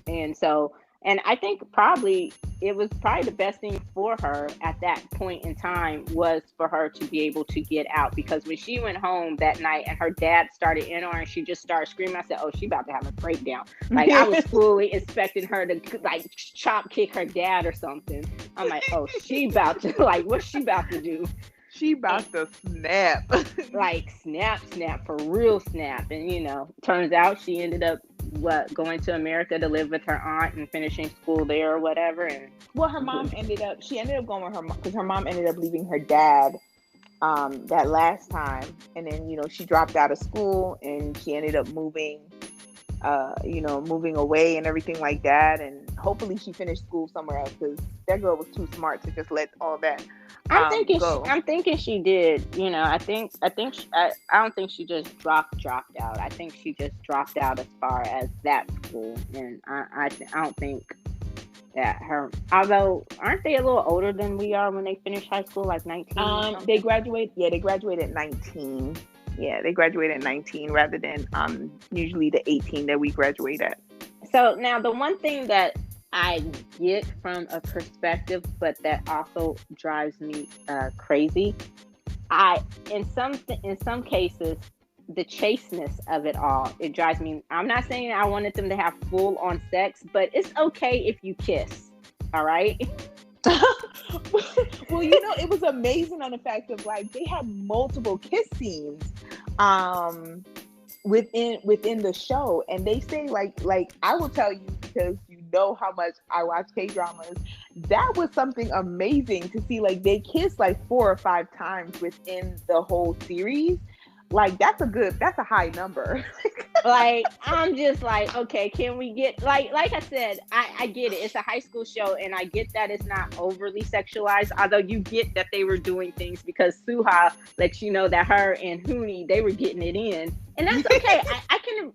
And so, and I think it was probably the best thing for her at that point in time was for her to be able to get out, because when she went home that night and her dad started in on her and she just started screaming, I said, oh, she about to have a breakdown. Like, I was fully expecting her to, like, chop kick her dad or something. I'm like, oh, she about to, like, what's she about to do? She about to snap. Like snap for real snap. And turns out she ended up going to America to live with her aunt and finishing school there or whatever. And well, she ended up going with her mom because her mom ended up leaving her dad that last time, and then she dropped out of school and she ended up moving moving away and everything like that, and hopefully she finished school somewhere else because that girl was too smart to just let all that go. I'm thinking she did. I don't think she just dropped out. I think she just dropped out as far as that school, and I don't think that her. Although, aren't they a little older than we are when they finish high school, like 19? They graduate. Yeah, they graduate at 19. Yeah, they graduate at 19 rather than usually the 18 that we graduate at. So now the one thing that I get from a perspective, but that also drives me crazy. In some cases, the chasteness of it all, it drives me. I'm not saying I wanted them to have full on sex, but it's okay if you kiss. All right. Well, it was amazing on the fact of like they had multiple kiss scenes within the show, and they say like I will tell you, because you know how much I watch K-dramas, that was something amazing to see. Like they kissed like 4 or 5 times within the whole series. Like that's a high number. Like I'm just like, okay, can we get like I said, I get it. It's a high school show, and I get that it's not overly sexualized. Although you get that they were doing things because Suha lets you know that her and Hooney, they were getting it in, and that's okay.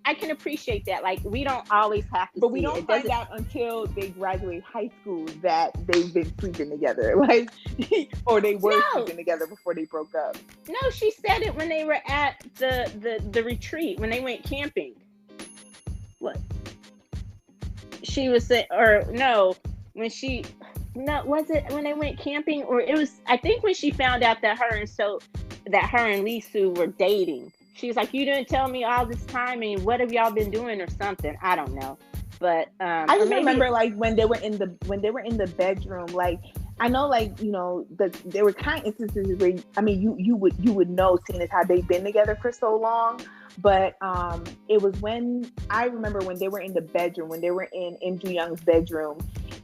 I can appreciate that. Like we don't always have to, but we don't find out until they graduate high school that they've been sleeping together, like or they were sleeping together before they broke up. No, she said it when they were at the retreat, when they went camping. What she was saying, or no, was it when they went camping, or it was, I think when she found out that her and Lee Soo were dating. She was like, you didn't tell me all this time, and what have y'all been doing or something? I don't know. But I just remember like when they were in the bedroom, like I know, like there were kind of instances where you would know, seeing as how they've been together for so long. But it was when I remember when they were in the bedroom, when they were in Joo Young's bedroom,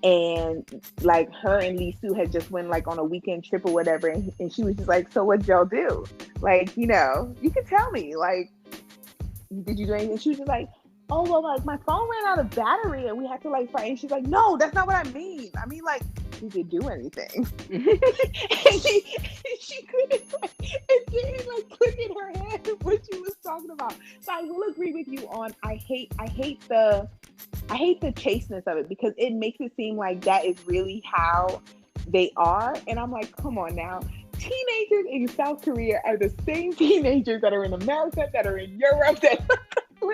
and like her and Lee Soo had just went like on a weekend trip or whatever, and she was just like, so what'd y'all do? Like, you can tell me, like, did you do anything? She was just like, oh, well, like my phone ran out of battery and we had to like fight. And she's like, no, that's not what I mean. I mean, like, you could do anything. And she couldn't, like, it didn't like click in her head what she was talking about. So I will agree with you on, I hate the chasteness of it, because it makes it seem like that is really how they are. And I'm like, come on now. Teenagers in South Korea are the same teenagers that are in America, that are in Europe, that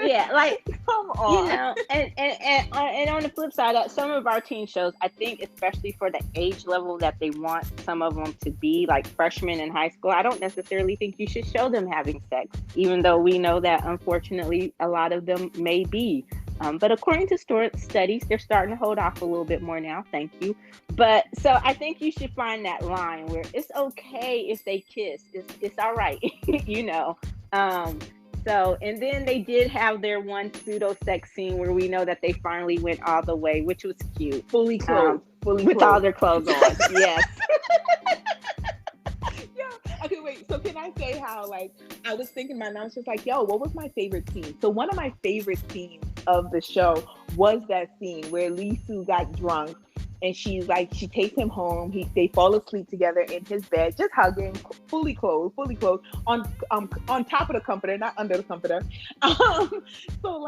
yeah, like, come on. And on the flip side, some of our teen shows, I think, especially for the age level that they want some of them to be, like freshmen in high school, I don't necessarily think you should show them having sex, even though we know that unfortunately a lot of them may be. But according to studies, they're starting to hold off a little bit more now. Thank you. But so I think you should find that line where it's okay if they kiss. It's all right, So, and then they did have their one pseudo sex scene where we know that they finally went all the way, which was cute. Fully clothed. With all their clothes on. Yes. Okay, wait. So can I say how, like, I was thinking about it, and I was just like, yo, what was my favorite scene? So one of my favorite scenes of the show was that scene where Lee Soo got drunk, and she's like, she takes him home. They fall asleep together in his bed, just hugging, fully clothed, on top of the comforter, not under the comforter. So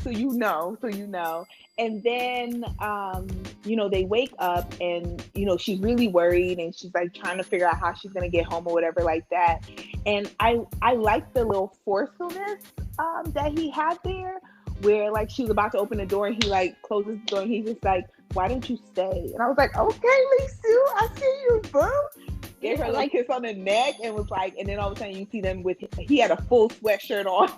you know. And then they wake up, and she's really worried, and she's like trying to figure out how she's gonna get home or whatever like that. And I like the little forcefulness that he had there, where like she was about to open the door and he like closes the door and he's just like, why didn't you stay? And I was like, okay, Lee Soo, I see you, boo. Gave her like a kiss on the neck and was like, and then all of a sudden you see them he had a full sweatshirt on.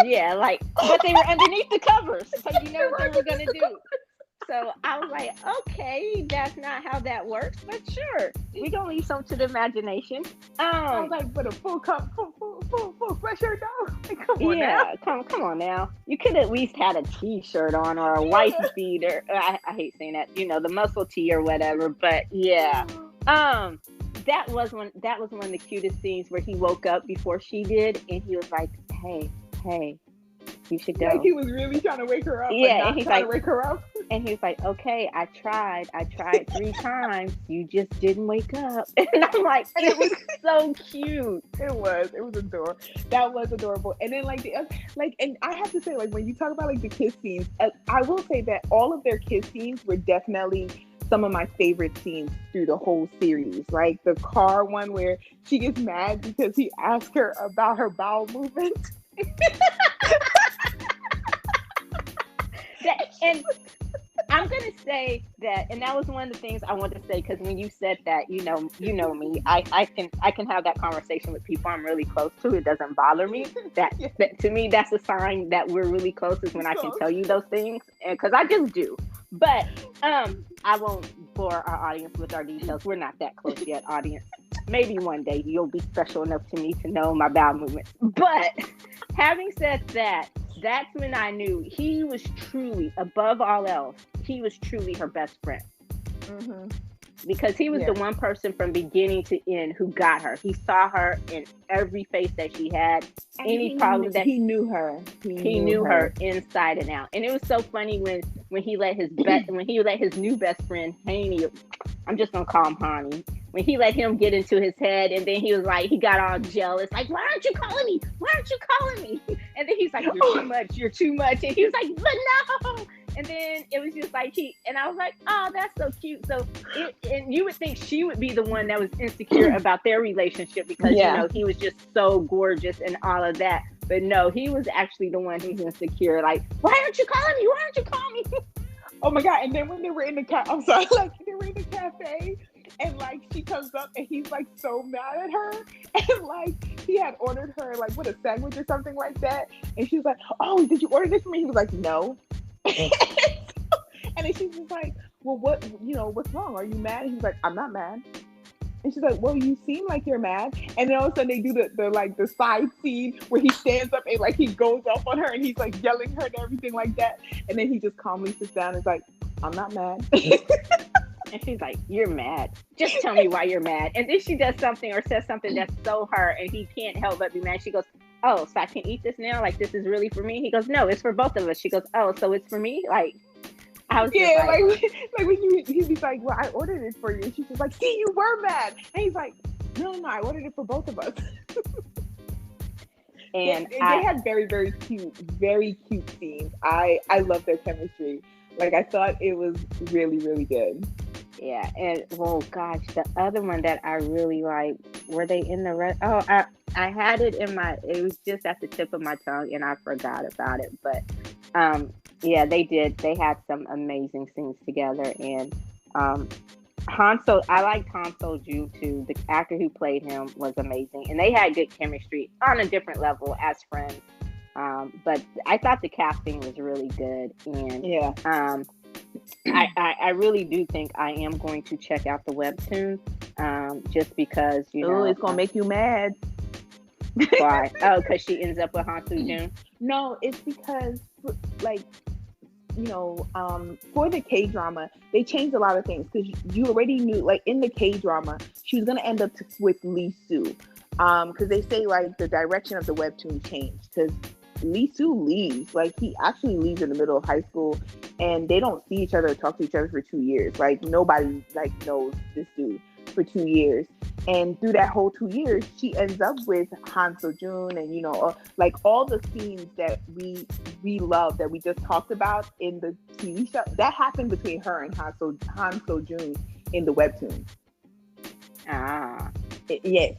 Yeah, like, but they were underneath the covers, so you know what they were gonna do. So I was like, okay, that's not how that works, but sure, we gonna leave some to the imagination. I was like, but a full cup, full sweatshirt though. Like, come on now. Yeah, come on now. You could at least had a t-shirt on or a wife Yeah. beater. I hate saying that, the muscle tee or whatever. But yeah, um, that was one of the cutest scenes where he woke up before she did, and he was like, hey, you should Like go. he was really trying to wake her up, but Yeah, and not he's trying like, to wake her up. okay, I tried 3 times. You just didn't wake up. And I'm like, it was so cute. It was adorable. That was adorable. And then and I have to say, like, when you talk about like the kiss scenes, I will say that all of their kiss scenes were definitely some of my favorite scenes through the whole series. Like the car one where she gets mad because he asked her about her bowel movement. And I'm gonna say that, and that was one of the things I wanted to say, because when you said that, me, I can have that conversation with people I'm really close to. It doesn't bother me. That to me, that's a sign that we're really close, is when I can tell you those things, because I just do. But I won't bore our audience with our details. We're not that close yet, audience. Maybe one day you'll be special enough to me to know my bowel movements. But having said that, that's when I knew he was truly, above all else, he was truly her best friend. Mm-hmm. Because he was the one person from beginning to end who got her. He saw her in every face that she had. And any problem that he knew her. He knew her inside and out. And it was so funny when he let his new best friend Haney, I'm just gonna call him Honey, when he let him get into his head, and then he was like, he got all jealous, like, why aren't you calling me? And then he's like, you're too much. And he was like, but no. And then it was just like and I was like, oh, that's so cute. So and you would think she would be the one that was insecure about their relationship, because he was just so gorgeous and all of that. But no, he was actually the one who's insecure. Like, why aren't you calling me? Why aren't you calling me? Oh my God. And then when they were in the I'm sorry, like they were in the cafe, and like she comes up and he's like so mad at her, and like he had ordered her like a sandwich or something like that, and she was like, oh, did you order this for me? He was like, no. And then she's just like, well, what's wrong? Are you mad? And he's like, I'm not mad. And she's like, well, you seem like you're mad. And then all of a sudden they do the side scene where he stands up and like he goes off on her and he's like yelling her and everything like that. And then he just calmly sits down and is like, I'm not mad. And she's like, you're mad. Just tell me why you're mad. And then she does something or says something that's so her, and he can't help but be mad. She goes, oh, so I can eat this now? Like, this is really for me? He goes, no, it's for both of us. She goes, oh, so it's for me? Like, I was just like when he's like, well, I ordered it for you. And she's just like, see, you were mad. And he's like, no, I ordered it for both of us. And they had very, very cute scenes. I love their chemistry. Like, I thought it was really, really good. Yeah, and gosh, the other one that I really liked, were they in the red? Oh, I had it it was just at the tip of my tongue, and I forgot about it. But yeah, they did. They had some amazing scenes together, and I liked Han So-ju too. The actor who played him was amazing, and they had good chemistry on a different level as friends. But I thought the casting was really good, and I really do think I am going to check out the webtoon, just because it's gonna make you mad. Why? Oh, because she ends up with Han So-jun? No, it's because for the K-drama, they changed a lot of things, because you already knew, like, in the K-drama, she was going to end up with Lee Soo, because they say, like, the direction of the webtoon changed, because Lee Soo leaves. Like, he actually leaves in the middle of high school, and they don't see each other or talk to each other for 2 years. Like, nobody, like, knows this dude for 2 years. And through that whole 2 years, she ends up with Han So-jun, and like all the scenes that we love, that we just talked about in the TV show, that happened between her and Han So-jun in the webtoon.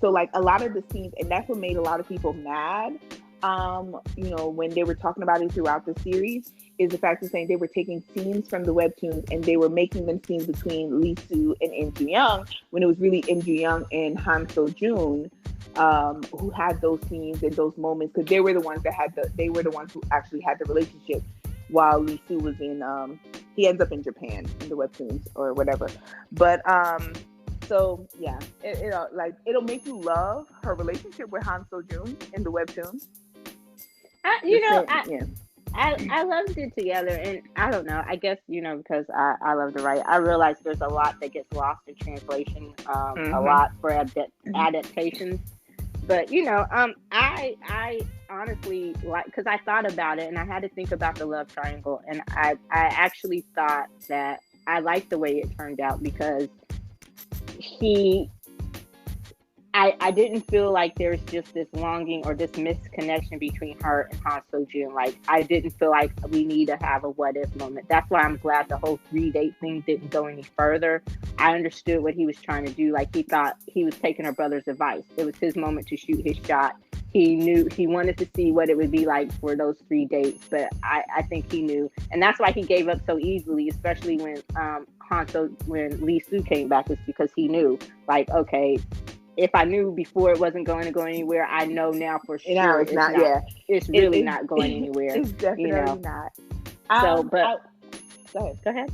So like a lot of the scenes, and that's what made a lot of people mad, when they were talking about it throughout the series, is the fact of saying they were taking scenes from the webtoons and they were making them scenes between Lee Soo and Im Joo-young, when it was really Im Joo-young and Han So-jun who had those scenes and those moments, because they were the ones who actually had the relationship, while Lee Soo was in he ends up in Japan in the webtoons or whatever. But so yeah, it'll make you love her relationship with Han So Jun in the webtoon. Yeah. I loved it together, and I don't know. I guess because I love to write. I realize there's a lot that gets lost in translation. A lot for adaptations, but I honestly like, because I thought about it and I had to think about the love triangle, and I actually thought that I liked the way it turned out because he. I didn't feel like there's just this longing or this misconnection between her and Han So Jun. Like, I didn't feel like we need to have a what if moment. That's why I'm glad the whole 3-date thing didn't go any further. I understood what he was trying to do. Like, he thought he was taking her brother's advice. It was his moment to shoot his shot. He knew he wanted to see what it would be like for those 3 dates, but I think he knew, and that's why he gave up so easily, especially when when Lee Soo came back, is because he knew, like, okay, if I knew before it wasn't going to go anywhere, I know now for sure now it's not. Yeah, it's really not going anywhere. It's definitely not. So, but go ahead.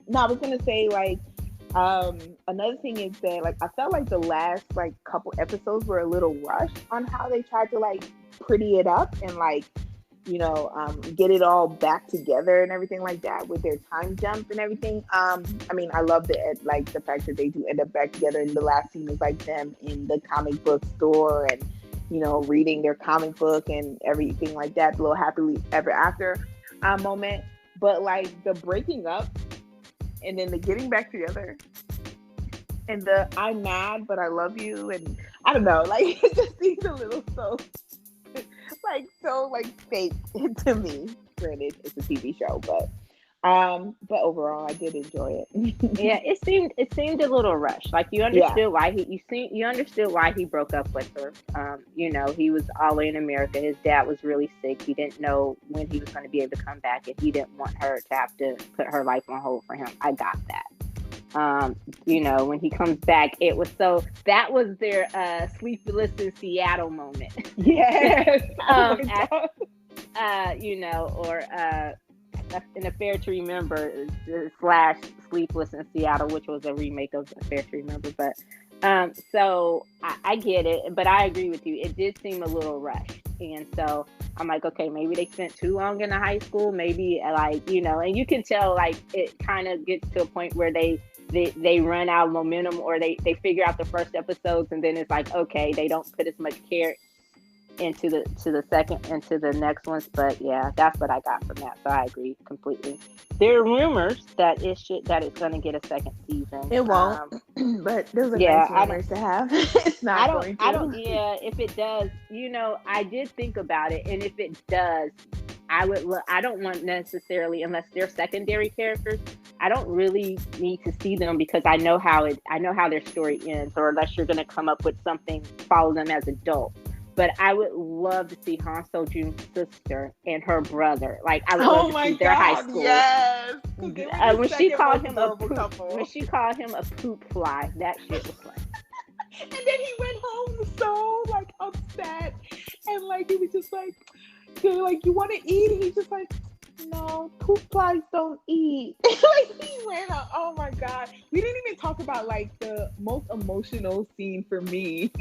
No, I was gonna say, like, another thing is that, like, I felt like the last, like, couple episodes were a little rushed on how they tried to, like, pretty it up and, like, get it all back together and everything like that with their time jump and everything. I mean, I love the fact that they do end up back together, and the last scene is like them in the comic book store and reading their comic book and everything like that, the little happily ever after moment. But like the breaking up and then the getting back together and the I'm mad but I love you, and I don't know, like it just seems a little so fake to me. Granted, it's a TV show, but overall, I did enjoy it. Yeah, it seemed a little rushed. Like, you understood why you understood why he broke up with her. He was all the way in America. His dad was really sick. He didn't know when he was going to be able to come back, and he didn't want her to have to put her life on hold for him. I got that. When he comes back, that was their Sleepless in Seattle moment. Yes. An Affair to Remember / Sleepless in Seattle, which was a remake of Affair to Remember. But so I get it, but I agree with you. It did seem a little rushed, and so I'm like, okay, maybe they spent too long in the high school. Maybe and you can tell, like, it kind of gets to a point where they run out of momentum, or they figure out the first episodes, and then it's like, okay, they don't put as much care into the next ones. But yeah, that's what I got from that. So I agree completely. There are rumors that it's going to get a second season. It won't, but those are nice rumors to have. It's not going to. Yeah, if it does, I did think about it, and if it does, I don't want necessarily, unless they're secondary characters, I don't really need to see them, because I know how their story ends, or unless you're going to come up with something, follow them as adults. But I would love to see Han So Jun's sister and her brother. Like, I would love to see their high school. Yes. When she called him a poop fly, that shit was funny. And then he went home so, like, upset, and like he was just like, they're like, you want to eat? And he's just like, no, poop flies don't eat. Like, he went out. Oh my god, we didn't even talk about, like, the most emotional scene for me.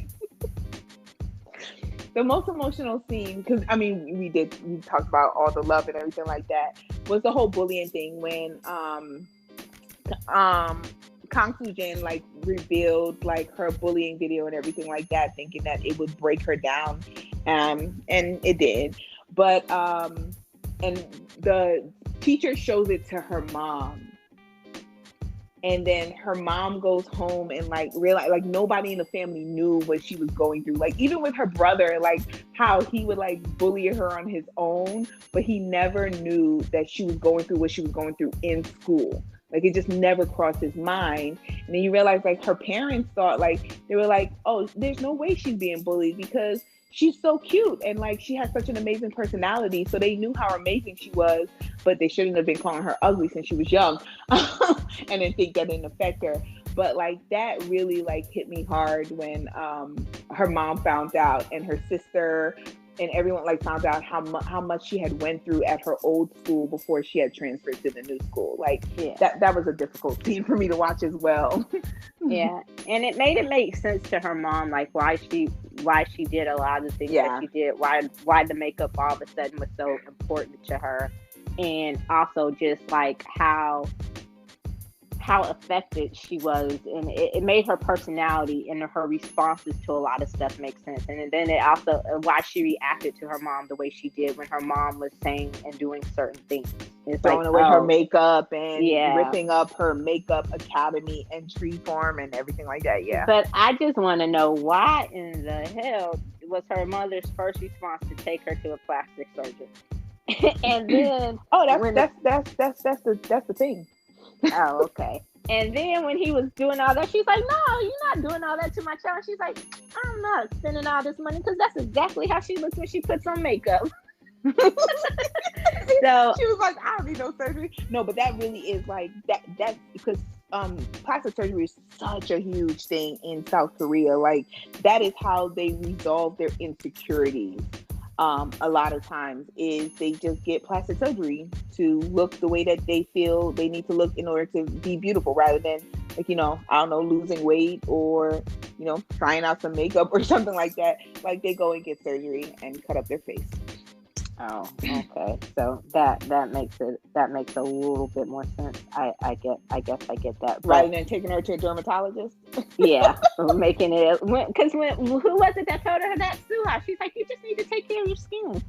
The most emotional scene, because I mean, we talked about all the love and everything like that, was the whole bullying thing when Kang Soo-jin, like, revealed, like, her bullying video and everything like that, thinking that it would break her down, and it did. But and the teacher shows it to her mom. And then her mom goes home and, like, realize, like, nobody in the family knew what she was going through. Like, even with her brother, like, how he would, like, bully her on his own, but he never knew that she was going through what she was going through in school. Like, it just never crossed his mind. And then you realize, like, her parents thought, like, they were like, oh, there's no way she's being bullied because she's so cute and, like, she has such an amazing personality. So they knew how amazing she was, but they shouldn't have been calling her ugly since she was young. And then think that didn't affect her. But, like, that really, like, hit me hard when her mom found out, and her sister and everyone like found out how much she had went through at her old school before she had transferred to the new school. Like that was a difficult scene for me to watch as well. Yeah, and it made it make sense to her mom, like why she did a lot of the things that she did, why the makeup all of a sudden was so important to her, and also just like how affected she was, and it made her personality and her responses to a lot of stuff make sense. And then it also why she reacted to her mom the way she did when her mom was saying and doing certain things. It's throwing away her makeup and ripping up her makeup academy entry form and everything like that. Yeah. But I just want to know, why in the hell was her mother's first response to take her to a plastic surgeon? And then that's the thing. Oh, okay. And then when he was doing all that, she's like, "No, you're not doing all that to my child." She's like, "I'm not spending all this money," because that's exactly how she looks when she puts on makeup. So she was like, "I don't need no surgery." No, but that really is like that. That's because plastic surgery is such a huge thing in South Korea. Like that is how they resolve their insecurities. A lot of times is they just get plastic surgery to look the way that they feel they need to look in order to be beautiful, rather than like, I don't know, losing weight or, trying out some makeup or something like that. Like they go and get surgery and cut up their face. Oh, okay. So that makes a little bit more sense. I guess I get that. Rather than taking her to a dermatologist. Yeah, making it, because who was it that told her that? Suha. She's like, you just need to take care of your skin.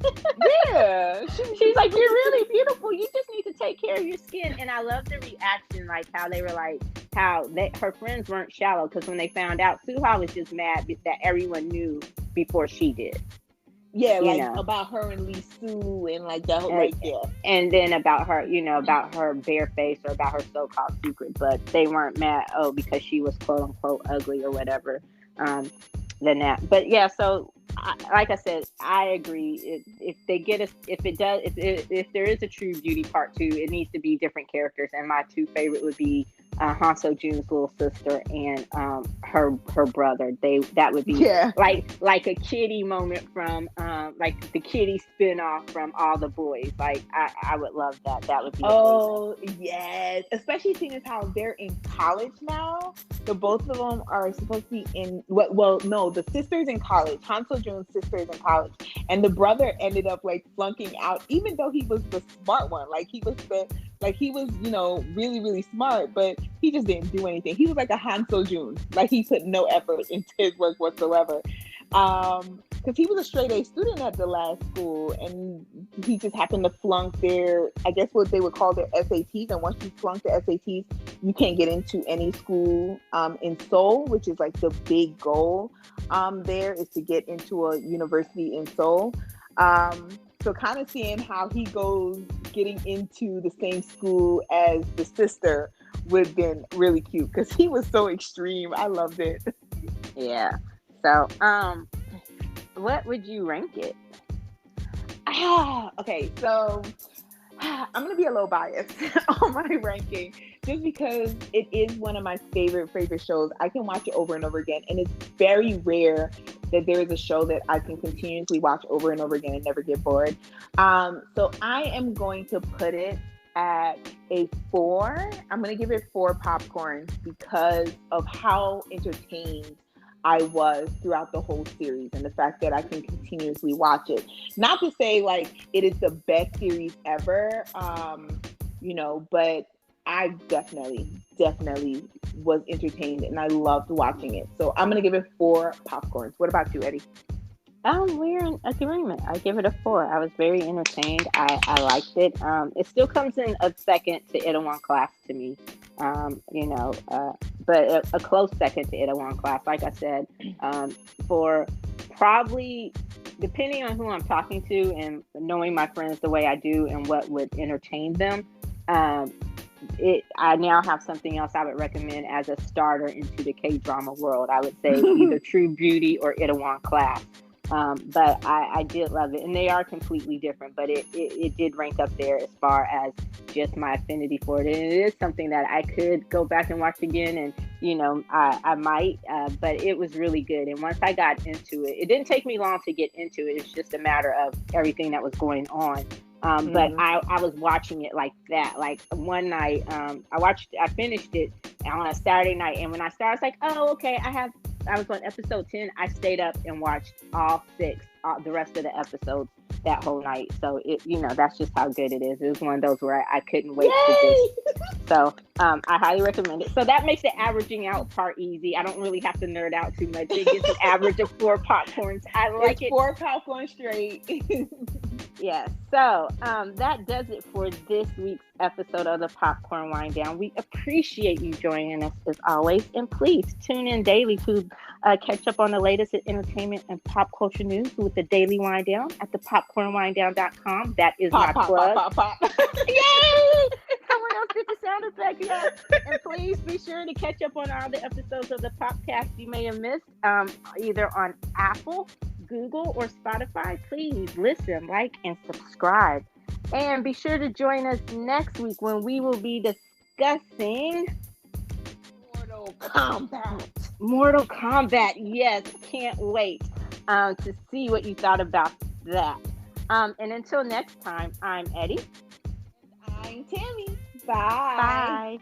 Yeah, she's like, you're really beautiful. You just need to take care of your skin. And I love the reaction, like how they were like, her friends weren't shallow, because when they found out, Suha was just mad that everyone knew before she did. Yeah, about her and Lee Soo and like that whole, and then about her, about her bare face or about her so-called secret, but they weren't mad, because she was quote unquote ugly or whatever, than that. But yeah, so like I said, I agree. If they get us, if there is a True Beauty Part 2, it needs to be different characters, and my two favorite would be Han So Jun's little sister and her brother. That would be like a Kitty moment from like the Kitty spinoff from All the Boys. Like I would love that. That would be amazing. Yes, especially seeing as how they're in college now. So both of them are supposed to be in the sister's in college. Han So Jun's sister is in college, and the brother ended up like flunking out, even though he was the smart one. Like he was really, really smart, but he just didn't do anything. He was like a Han So Jun. Like he put no effort into his work whatsoever. Because he was a straight A student at the last school, and he just happened to flunk their, I guess what they would call their SATs. And once you flunk the SATs, you can't get into any school in Seoul, which is like the big goal there is to get into a university in Seoul. So kind of seeing how he goes getting into the same school as the sister would have been really cute, because he was so extreme. I loved it. Yeah. So, what would you rank it? Okay, so I'm going to be a little biased on my ranking, just because it is one of my favorite shows. I can watch it over and over again, and it's very rare that there is a show that I can continuously watch over and over again and never get bored. So I am going to put it at a 4. I'm going to give it 4 popcorns because of how entertained I was throughout the whole series, and the fact that I can continuously watch it. Not to say like it is the best series ever, but I definitely was entertained, and I loved watching it. So I'm gonna give it 4 popcorns. What about you, Eddie? We're in agreement. I give it a 4. I was very entertained. I liked it. It still comes in a second to Itaewon Class to me. But a close second to Itaewon Class. Like I said, for probably, depending on who I'm talking to and knowing my friends the way I do and what would entertain them, I now have something else I would recommend as a starter into the K-drama world. I would say either True Beauty or Itaewon Class. But I did love it, and they are completely different, but it did rank up there as far as just my affinity for it. And it is something that I could go back and watch again and I might, but it was really good. And once I got into it, it didn't take me long to get into it. It's just a matter of everything that was going on. But I was watching it like that. Like one night, I finished it on a Saturday night. And when I started, I was like, oh, okay, I was on episode 10. I stayed up and watched all six, the rest of the episodes that whole night. So that's just how good it is. It was one of those where I couldn't wait to just. So I highly recommend it. So that makes the averaging out part easy. I don't really have to nerd out too much. It gets an average of 4 popcorns. I like it. 4 popcorn straight. Yeah. So that does it for this week's episode of the Popcorn Wind Down. We appreciate you joining us as always. And please tune in daily to catch up on the latest in entertainment and pop culture news with the Daily Wind Down at thepopcornwindown.com. That is my plug. Pop. Yay! Someone else did the sound effect, yeah. And please be sure to catch up on all the episodes of the podcast you may have missed, either on Apple, Google, or Spotify. Please listen, like, and subscribe. And be sure to join us next week when we will be discussing Mortal Kombat. Yes, can't wait to see what you thought about that. And until next time, I'm Eddie. I'm Tammy. Bye. Bye.